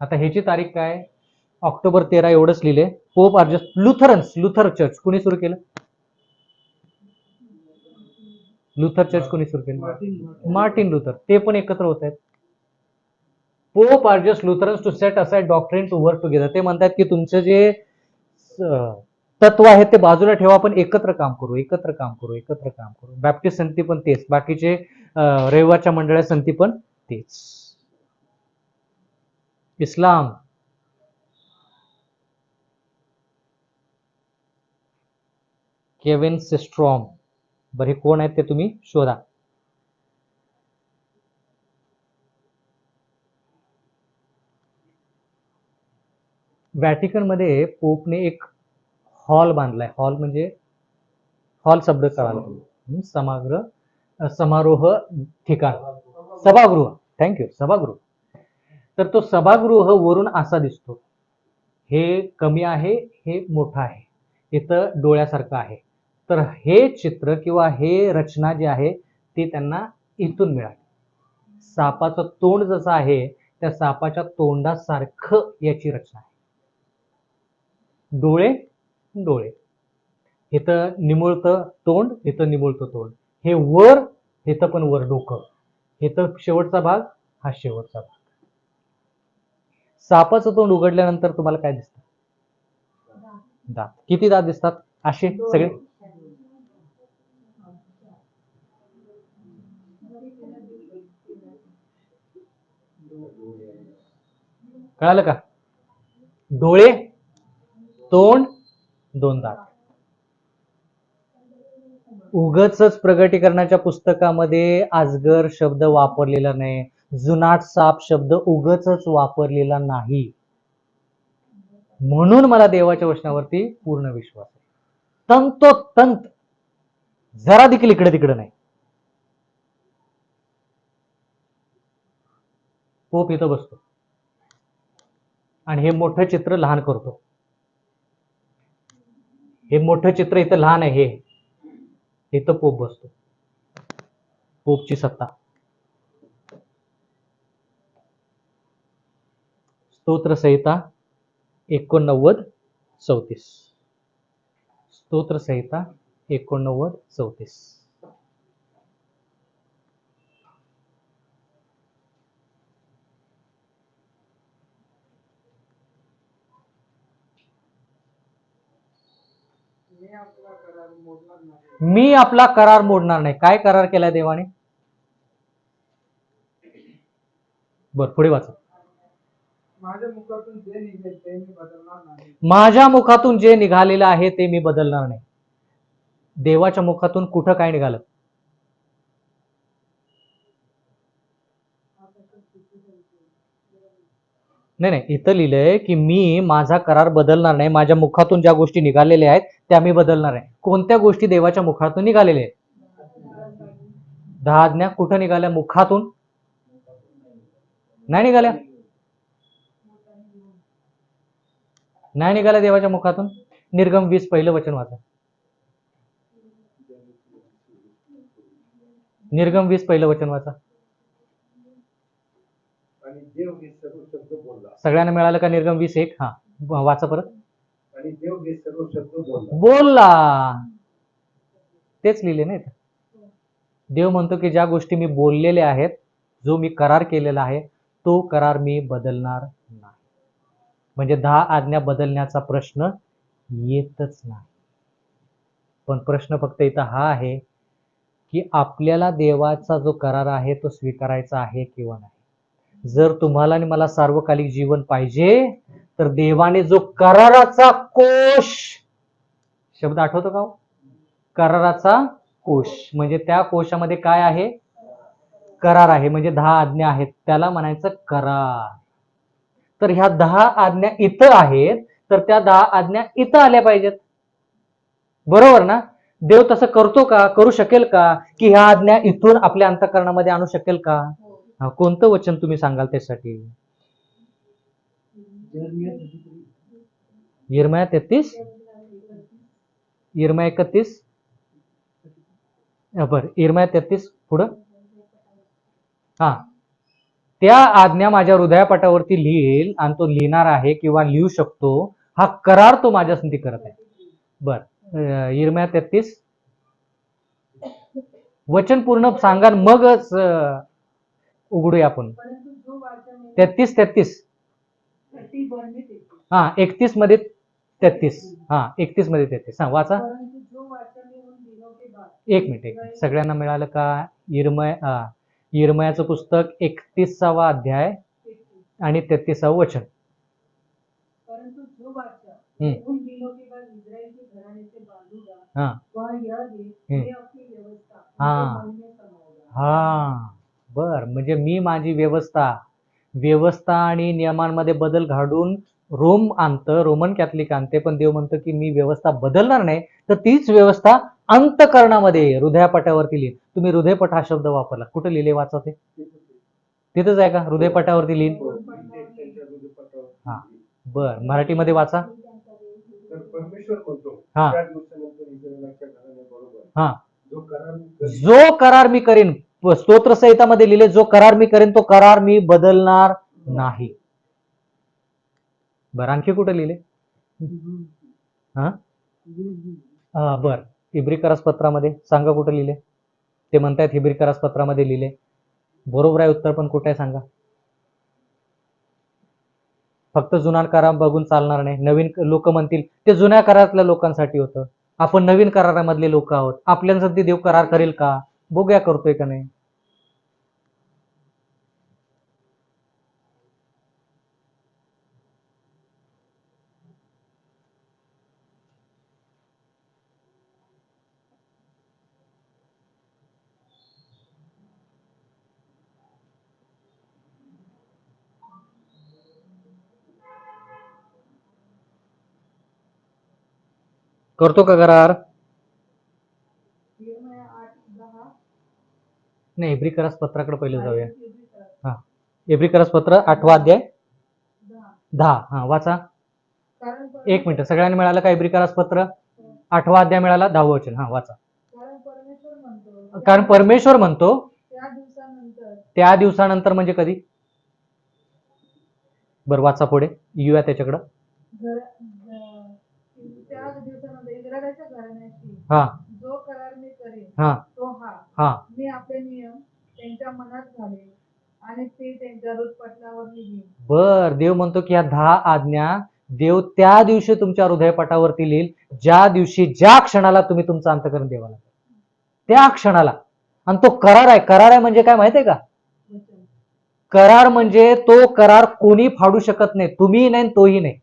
आता ह्याची तारीख काय? ऑक्टोबर 13 एवढंच लिहिले. पोप अर्जस, लुथर चर्च कोणी सुरू केलं? लुथर चर्च कोणी सुरू केलं? Martin Luther. ते पण एकत्र होत आहेत. Pope urges Lutherans to set aside doctrine to work together. ते म्हणतात की तुमचे जे तत्व आहेत ते बाजूला ठेवा, आपण एकत्र काम करू. बॅप्टिस्ट संती पण तेच, बाकीचे रविवारच्या मंडळाच्या संती पण तेच. इस्लाम, केविन सिस्ट्रॉम. बरे कोण आहेत ते तुम्ही शोधा. व्हॅटिकन मध्ये पोपने एक हॉल बांधलाय. हॉल म्हणजे हॉल शब्द कळाला, समारोह ठिकाण, सभागृह. थँक्यू, सभागृह. तर तो सभागृह वरून असा दिसतो. हे कमी आहे, हे मोठं आहे, इथं डोळ्यासारखं आहे. तर हे चित्र किंवा हे रचना जी आहे ती त्यांना इथून मिळाली. सापाचं तोंड जसं आहे त्या सापाच्या तोंडासारखं याची रचना आहे. डोळे, इथं निमुळतं तोंड, इथं निमुळतं तोंड. हे वर, इथं पण वर डोकं, इथं शेवटचा भाग, हा शेवटचा भाग. सापाचं तोंड उघडल्यानंतर तुम्हाला काय दिसतं? दात. किती दात दिसतात? असे सगळे. कळालं का? डोळे, तोंड, 2 दात. उगच प्रगटीकरणाच्या पुस्तकामध्ये अजगर शब्द वापरलेला नाही, जुनाट साप शब्द उगच वापरलेला नाही. म्हणून मला देवाच्या वचनावरती पूर्ण विश्वास आहे. तंतोतंत जरा देखील इकडे तिकडे नाही. पोप इथं बसतो आणि हे मोठं चित्र लहान करतो. हे मोठं चित्र इथं लहान आहे. हे इथं पोप बसतो. पोपची सत्ता. स्तोत्र संहिता 89:34. स्तोत्र संहिता 89:34. मी आपला करार मोडणार नाही. मी आपला करार मोडणार नाही. काय करार केलाय देवाने? बर, पुढे वाचा. माझ्या मुखातून जे निघेल ते मी बदलणार नाही. माझ्या मुखातून जे निघालेलं आहे ते मी बदलणार नाही. देवाच्या मुखातून कुठं काय निघालं? नाही, इथं लिहिलंय की मी माझा करार बदलणार नाही. माझ्या मुखातून ज्या गोष्टी निघालेल्या आहेत त्या मी बदलणार आहे. कोणत्या गोष्टी देवाच्या मुखातून निघालेल्या आहेत? 10 आज्ञा कुठं निघाल्या? मुखातून नाही निघाल्या. नाही निघाल्या देवाच्या मुखातून. निर्गम 20 पहिलं वचन वाचा. निर्गम 20 पहिलं वचन वाचा. आणि देव हे सर्व शब्द बोलला. सगळ्यांना मिळालं का निर्गम 20:1? हा, वाचा परत. आणि देव हे सर्व शब्द बोलला. बोलला. तेच लिहिले नाही. देव म्हणतो की ज्या गोष्टी मी बोललेल्या आहेत, जो मी करार केलेला आहे, तो करार मी बदलणार नाही. म्हणजे 10 आज्ञा बदलण्याचा प्रश्न येतच नाही. पण प्रश्न फक्त इथं हा आहे की आपल्याला देवाचा जो करार आहे तो स्वीकारायचा आहे किंवा नाही. जर तुम्हाला आणि मला सार्वकालिक जीवन पाहिजे तर देवाने जो कराराचा कोश, शब्द आठवतो का? कराराचा कोश म्हणजे त्या कोशामध्ये काय आहे? करार आहे. म्हणजे 10 आज्ञा आहेत, त्याला म्हणायचं करार. तर ह्या 10 आज्ञा इथं आहेत, तर त्या 10 आज्ञा इथं आल्या पाहिजेत. बरोबर ना? देव तसं करतो का? करू शकेल का की ह्या आज्ञा इथून आपल्या अंतःकरणामध्ये आणू शकेल का? कोणतं वचन तुम्ही सांगाल त्यासाठी? यिर्मया 33, यिर्मया 31. बरं, यिर्मया 33 पुढं. हा, त्या आज्ञा माझ्या हृदयपटावरती लिहिल आणि तो लिहिणार आहे किंवा लिहू शकतो. हा करार तो माझ्यासाठी करत आहे. बर, यिर्मया 33 वचन पूर्ण सांगा मगच उघडूया आपण. 33 हा, 31 मध्ये 33. हा, 31 मध्ये 33. हा, वाचा. एक मिनिट. सगळ्यांना मिळालं का? यिर्मयाचं पुस्तक 31वा अध्याय आणि 33व वचन. परंतु जो वाचा उन दिनों के बाद इस्राएल के घराने से बांधूंगा हाँ वह यह दे मैं अपनी व्यवस्था हाँ उनके मन में समाऊंगा. हा, बर. म्हणजे मी माझी व्यवस्था आणि नियमांमध्ये बदल घडून रोमन कॅथलिक आणते, पण देव म्हणतं की मी व्यवस्था बदलणार नाही. तर तीच व्यवस्था अंतःकरणामध्ये हृदयपटावरती लिहिल. तुम्ही हृदयपट हा शब्द वापरला, कुठे लिहिले? वाचा ते. तिथंच आहे का? हृदयपटावरती लिहिल. हा, बर. मराठीमध्ये वाचा. तर परमेश्वर म्हणतो हा. त्या दिवसानंतर इस्रायलाच्या घराण्याबरोबर हा, जो करार मी करीन, जो करार मी करीन. स्तोत्र संहितामध्ये लिहिले जो करार मी करेन तो करार मी बदलणार नाही. बर, आणखी कुठे लिहिले? हा, बर. इब्री करारपत्रामध्ये सांगा कुठे लिहिले? ते म्हणतायत इब्री करारपत्रामध्ये लिहिले. बरोबर आहे उत्तर, पण कुठे आहे सांगा? फक्त जुना करार बघून चालणार नाही. नवीन लोक म्हणतील ते जुन्या करारातल्या लोकांसाठी होतं, आपण नवीन करारामधले लोक आहोत, आपल्यासाठी देव करार करेल का? बघूया करतोय का नाही. करतो का करार? 8:10 नाही, एब्रिकरास पत्राकडे पहिले जाऊया. एब्री करा. हा, एब्रिकरास पत्र 8वा अध्याय 10 10. हा, वाचा. कारण एक मिनिट, सगळ्यांनी मिळालं का एब्रिकरास पत्र 8वा अध्याय मिळाला? 10वं वचन. हा, वाचा. कारण परमेश्वर म्हणतो त्या दिवसानंतर म्हणजे कधी? बरं, वाचा पुढे, येऊया त्याच्याकडं. त्या दिवसानंतर इस्रायलाच्या घराण्याशी हा जो करार मी करेन हा तो हा मी आपले नियम त्यांच्या मनात घालेन आणि ते त्यांच्या हृदयपटलावर लिहीन. बर, देव म्हणतो की ह्या 10 आज्ञा देव त्या दिवशी तुमच्या हृदयपटावरती लिहिल, ज्या दिवशी, ज्या क्षणाला तुम्ही तुमचं अंतःकरण देवाला द्याल. त्या क्षणाला. आणि तो करार आहे. करार आहे म्हणजे काय माहितीये का? करार म्हणजे तो करार कोणी फाडू शकत नाही, तुम्ही नाही तोही नाही.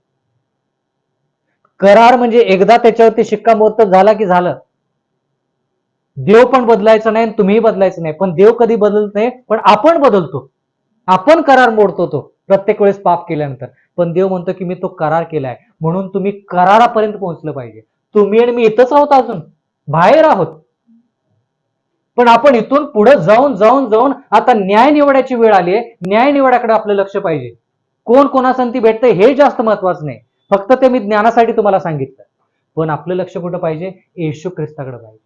करार म्हणजे एकदा त्याच्यावरती शिक्कामोर्तब झाला की झालं. देव पण बदलायचं नाही, तुम्हीही बदलायचं नाही. पण देव कधी बदलत नाही, पण आपण बदलतो. आपण करार मोडतो तो प्रत्येक वेळेस पाप केल्यानंतर. पण देव म्हणतो की मी तो करार केलाय, म्हणून तुम्ही करारापर्यंत पोहोचलं पाहिजे. तुम्ही आणि मी इथंच आहोत, अजून बाहेर आहोत. पण आपण इथून पुढे जाऊन जाऊन जाऊन आता न्याय निवडायची वेळ आली आहे. न्याय निवडाकडे आपलं लक्ष पाहिजे. कोण कोणासंती भेटतंय हे जास्त महत्वाचं नाही, फक्त ते मी ज्ञानासाठी तुम्हाला सांगितलं. पण आपलं लक्ष कुठं पाहिजे? येशू ख्रिस्ताकडे पाहिजे.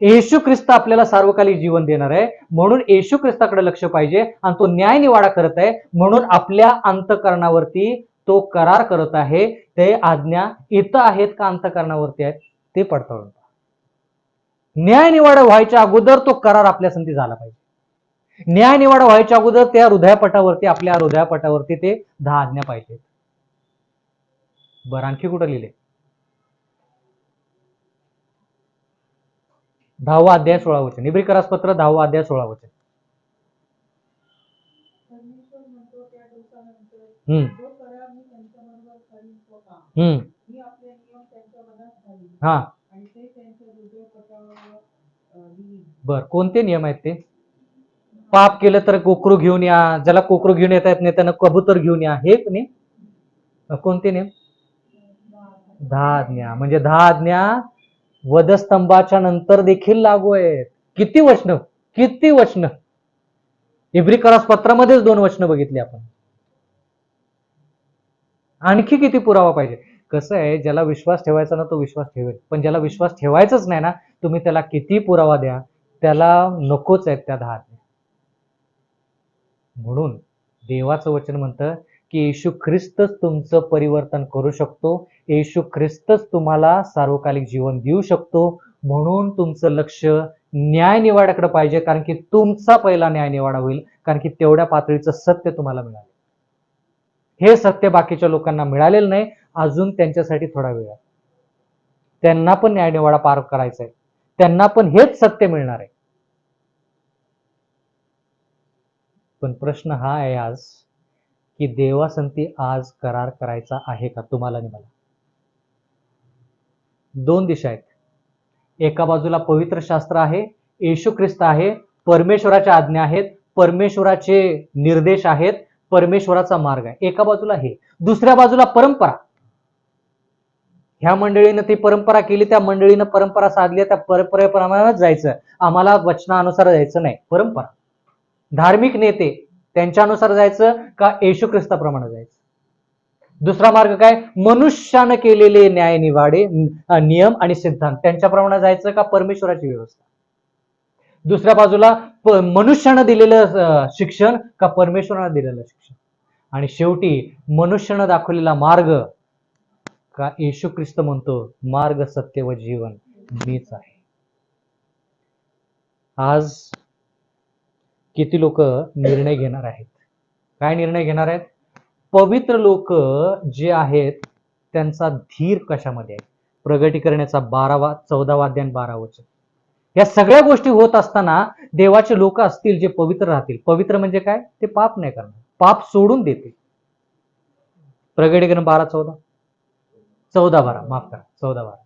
येशू ख्रिस्त आपल्याला सार्वकालिक जीवन देणार आहे, म्हणून येशू ख्रिस्ताकडे लक्ष पाहिजे. आणि तो न्याय निवाडा करत आहे, म्हणून आपल्या अंतःकरणावरती तो करार करत आहे. ते आज्ञा इथं आहेत का अंतःकरणावरती आहेत ते पडताळून. न्याय निवाडा व्हायच्या अगोदर तो करार आपल्या संधी झाला पाहिजे. न्याय निवाडा व्हायच्या अगोदर त्या हृदयापटावरती, आपल्या हृदयापटावरती ते 10 आज्ञा पाहिजे. बरं, आणखी कुठं लिहिले? 10वा अध्याय 16 वचन. इब्रिकरास पत्र 10वा अध्याय 16 वचन. परमेश्वर म्हणतो त्या दिवसानंतर हम्म जो करार मी त्यांच्याबरोबर करीन तो काम हम्म मी आपले नियम त्यांच्या मनात घालीन हा, आणि ते त्यांच्या हृदयपटावर लिहीन. बर, कोणते नियम आहेत ते? पाप केलं तर कोकरू घेऊन या, ज्याला कोकरू घेऊन येता येत नाही त्यानं कबूतर घेऊन या, हे नियम. कोणते नियम? 10 आज्ञा. म्हणजे 10 आज्ञा वधस्तंभाच्या नंतर देखील लागू आहेत. किती वचन, किती वचन. इब्रिकरास पत्रामध्येच 2 वचन बघितली आपण. आणखी किती पुरावा पाहिजे? कसं आहे, ज्याला विश्वास ठेवायचा ना तो विश्वास ठेवेल, पण ज्याला विश्वास ठेवायचाच नाही ना, तुम्ही त्याला किती पुरावा द्या, त्याला नकोच आहेत त्या 10 आज्ञा. म्हणून देवाचं वचन म्हणतं की येशू ख्रिस्तच तुमचं परिवर्तन करू शकतो. येशू ख्रिस्तच तुम्हाला सार्वकालिक जीवन देऊ शकतो. म्हणून तुमचं लक्ष न्याय निवाड्याकडे पाहिजे, कारण की तुमचा पहिला न्याय निवाडा होईल. कारण की तेवढ्या पातळीचं सत्य तुम्हाला मिळालं. हे सत्य बाकीच्या लोकांना मिळालेलं नाही, अजून त्यांच्यासाठी थोडा वेळ आहे. त्यांना पण न्याय निवाडा पार करायचा आहे, त्यांना पण हेच सत्य मिळणार आहे. पण प्रश्न हा आहे आज की देवासंती आज करार करायचा आहे का तुम्हाला आणि मला? 2 दिशा आहेत. एका बाजूला पवित्र शास्त्र आहे, येशू ख्रिस्त आहे, परमेश्वराच्या आज्ञा आहेत, परमेश्वराचे निर्देश आहेत, परमेश्वराचा मार्ग आहे. एका बाजूला हे, दुसऱ्या बाजूला परंपरा. ह्या मंडळीनं ती परंपरा केली, त्या मंडळीनं परंपरा साधली, त्या परंपरेप्रमाणेच जायचं. आम्हाला वचनानुसार जायचं नाही. परंपरा, धार्मिक नेते त्यांच्यानुसार जायचं का येशू ख्रिस्ताप्रमाणे जायचं? दुसरा मार्ग काय? मनुष्यानं केलेले न्याय निवाडे, नियम आणि सिद्धांत त्यांच्याप्रमाणे जायचं का परमेश्वराची व्यवस्था? दुसऱ्या बाजूला मनुष्यानं दिलेलं शिक्षण का परमेश्वरानं दिलेलं शिक्षण? आणि शेवटी मनुष्यानं दाखवलेला मार्ग का येशू ख्रिस्त म्हणतो मार्ग, सत्य व जीवन मीच आहे. आज किती लोक निर्णय घेणार आहेत? काय निर्णय घेणार आहेत? पवित्र लोक जे आहेत त्यांचा धीर कशामध्ये आहे? प्रगटीकरणाचा 14वा अध्याय 12 वचन. या सगळ्या गोष्टी होत असताना देवाचे लोक असतील जे पवित्र राहतील. पवित्र म्हणजे काय? ते पाप नाही करणार, पाप सोडून देतील. प्रगटीकरण 14:12 माफ करा, 14:12.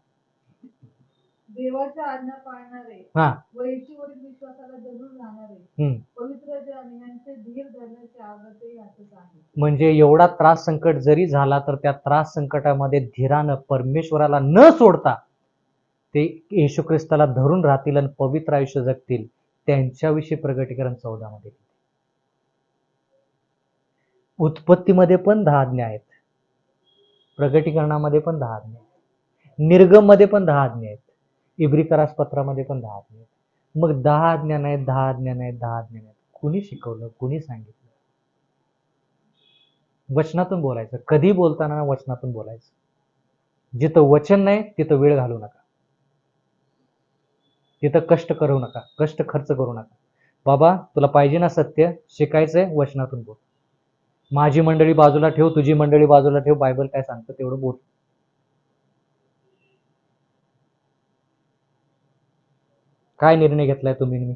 देवाच्या आज्ञा पाळणारे हा, व येशूवरील विश्वासाला जरूर राहणारे हम्म. पवित्र जन यांचे धीर धरण्याचे आग्रह यातच आहे. म्हणजे एवढा त्रास संकट जरी झाला तर त्या त्रास संकटामध्ये धीरानं परमेश्वराला न सोडता ते येशू ख्रिस्ताला धरून राहतील आणि पवित्र आयुष्य जगतील, त्यांच्याविषयी प्रकटीकरण 14 मध्ये. उत्पत्तीमध्ये पण 10 आज्ञा आहेत, प्रकटीकरणामध्ये पण 10 आज्ञा आहेत, निर्गम मध्ये पण 10 आज्ञा आहेत, इब्री पत्रामध्ये पण 10 आज्ञा आहेत. मग 10 आज्ञा नाहीत, 10 आज्ञा नाहीत, 10 आज्ञा नाहीत, कुणी शिकवलं, कुणी सांगितलं? वचनातून बोलायचं. कधी बोलताना वचनातून बोलायचं. जिथं वचन नाही तिथं वेळ घालू नका, तिथं कष्ट करू नका, कष्ट खर्च करू नका. बाबा तुला पाहिजे ना सत्य शिकायचंय, वचनातून बोल. माझी मंडळी बाजूला ठेव, तुझी मंडळी बाजूला ठेव, बायबल काय सांगतं तेवढं बोल. काय निर्णय घेतलाय तुम्ही? मी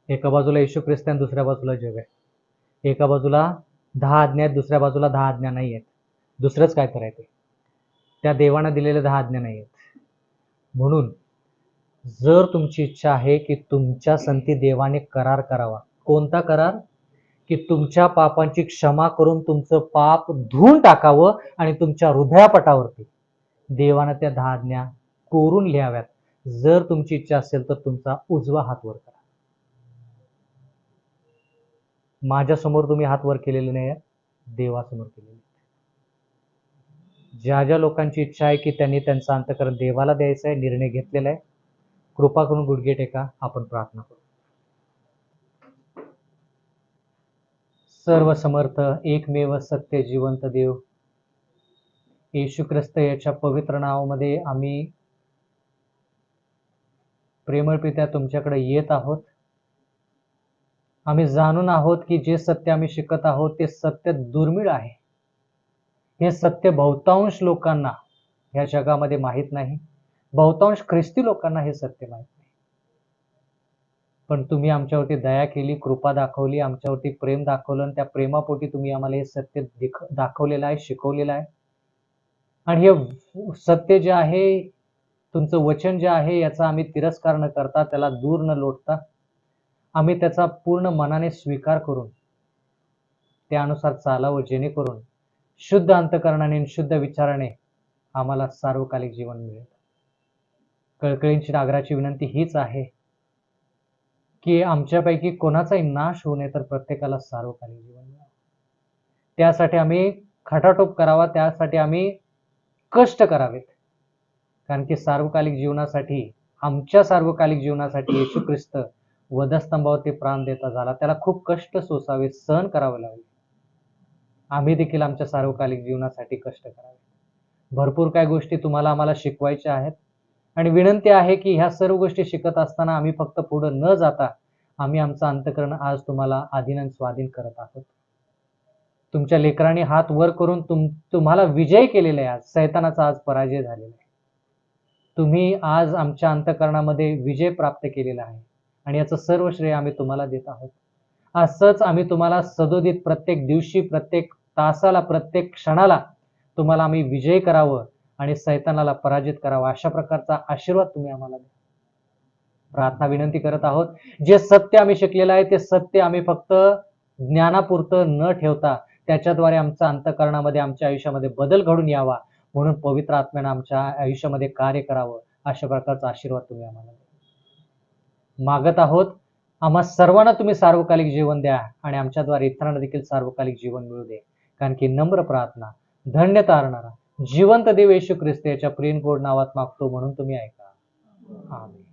एका बाजूला येशू ख्रिस्त आणि दुसऱ्या बाजूला जग आहे. एका बाजूला 10 आज्ञा आहेत, दुसऱ्या बाजूला 10 आज्ञा नाही आहेत. दुसरंच काय करायचं? त्या देवानं दिलेल्या 10 आज्ञा नाही आहेत. म्हणून जर तुमची इच्छा आहे की तुमच्या संती देवाने करार करावा, कोणता करार? की तुमच्या पापांची क्षमा करून तुमचं पाप धुवून टाकावं आणि तुमच्या हृदयापटावरती देवानं त्या 10 आज्ञा कोरून लिहाव्यात. जर तुमची इच्छा असेल तर तुमचा उजवा हात वर करा. माझ्यासमोर तुम्ही हात वर केलेले नाही आहेत, देवासमोर केलेले. ज्या ज्या लोकांची इच्छा आहे की त्यांनी त्यांचं अंतःकरण देवाला द्यायचं आहे, निर्णय घेतलेला आहे, कृपा करून गुडघे टेका, आपण प्रार्थना करू. सर्व समर्थ एकमेव सत्य जिवंत देव येशू ख्रिस्त याच्या पवित्र नावामध्ये आम्ही प्रेमळ पित्या तुमच्याकडे येत आहोत. आम्ही जाणून आहोत की जे सत्य आम्ही शिकत आहोत ते सत्य दुर्मिळ आहे. हे सत्य बहुतांश लोकांना या जगामध्ये माहीत नाही. बहुतांश ख्रिस्ती लोकांना हे सत्य माहीत नाही. पण तुम्ही आमच्यावरती दया केली, कृपा दाखवली, आमच्यावरती प्रेम दाखवलं आणि त्या प्रेमापोटी तुम्ही आम्हाला हे सत्य दाखवलेलं आहे, शिकवलेलं आहे. आणि हे सत्य जे आहे, तुमचं वचन जे आहे, याचा आम्ही तिरस्कार न करता, त्याला दूर न लोटता, आम्ही त्याचा पूर्ण मनाने स्वीकार करून त्यानुसार चालावं, जेणेकरून शुद्ध अंतःकरणाने आणि शुद्ध विचाराने आम्हाला सार्वकालिक जीवन मिळेल. कळकळींची नागराची विनंती हीच आहे की आमच्यापैकी कोणाचाही नाश होऊ नये, तर प्रत्येकाला सार्वकालिक जीवन मिळावं. त्यासाठी आम्ही खटाटोप करावा, त्यासाठी आम्ही कष्ट करावेत. कारण की सार्वकालिक जीवनासाठी, आमच्या सार्वकालिक जीवनासाठी येशू ख्रिस्त वधस्तंभावरती प्राण देता झाला. त्याला खूप कष्ट सोसावे, सहन करावे लागले. आम्ही देखील आमच्या सार्वकालिक जीवनासाठी कष्ट करावे. भरपूर काही गोष्टी तुम्हाला आम्हाला शिकवायच्या आहेत आणि विनंती आहे की ह्या सर्व गोष्टी शिकत असताना आम्ही फक्त पुढे न जाता आम्ही आमचं अंतःकरण आज तुम्हाला अधीन आणि स्वाधीन करत आहोत. तुमच्या लेकरांनी हात वर करून तुम्हाला विजय केलेला आहे. आज सैतानाचा आज पराजय झालेला आहे. तुम्ही आज आमच्या अंतःकरणामध्ये विजय प्राप्त केलेला आहे आणि याचं सर्व श्रेय आम्ही तुम्हाला देत आहोत. असंच आम्ही तुम्हाला सदोदित प्रत्येक दिवशी, प्रत्येक तासाला, प्रत्येक क्षणाला तुम्हाला आम्ही विजय करावं आणि सैतानाला पराजित करावं, अशा प्रकारचा आशीर्वाद तुम्ही आम्हाला द्या. प्रार्थना विनंती करत आहोत. जे सत्य आम्ही शिकलेलं आहे ते सत्य आम्ही फक्त ज्ञानापुरतं न ठेवता त्याच्याद्वारे आमच्या अंतःकरणामध्ये, आमच्या आयुष्यामध्ये बदल घडून यावा, म्हणून पवित्र आत्म्यानं आमच्या आयुष्यामध्ये कार्य करावं, अशा प्रकारचा आशीर्वाद तुम्ही आम्हाला द्या. मागत आहोत आम्हा सर्वांना तुम्ही सार्वकालिक जीवन द्या आणि आमच्याद्वारे इतरांना देखील सार्वकालिक जीवन मिळू दे. कारण की नम्र प्रार्थना धन्य तारणारा जिवंत देव येशू ख्रिस्त याच्या प्रेम गोड नावात मागतो, म्हणून तुम्ही ऐका. आमेन.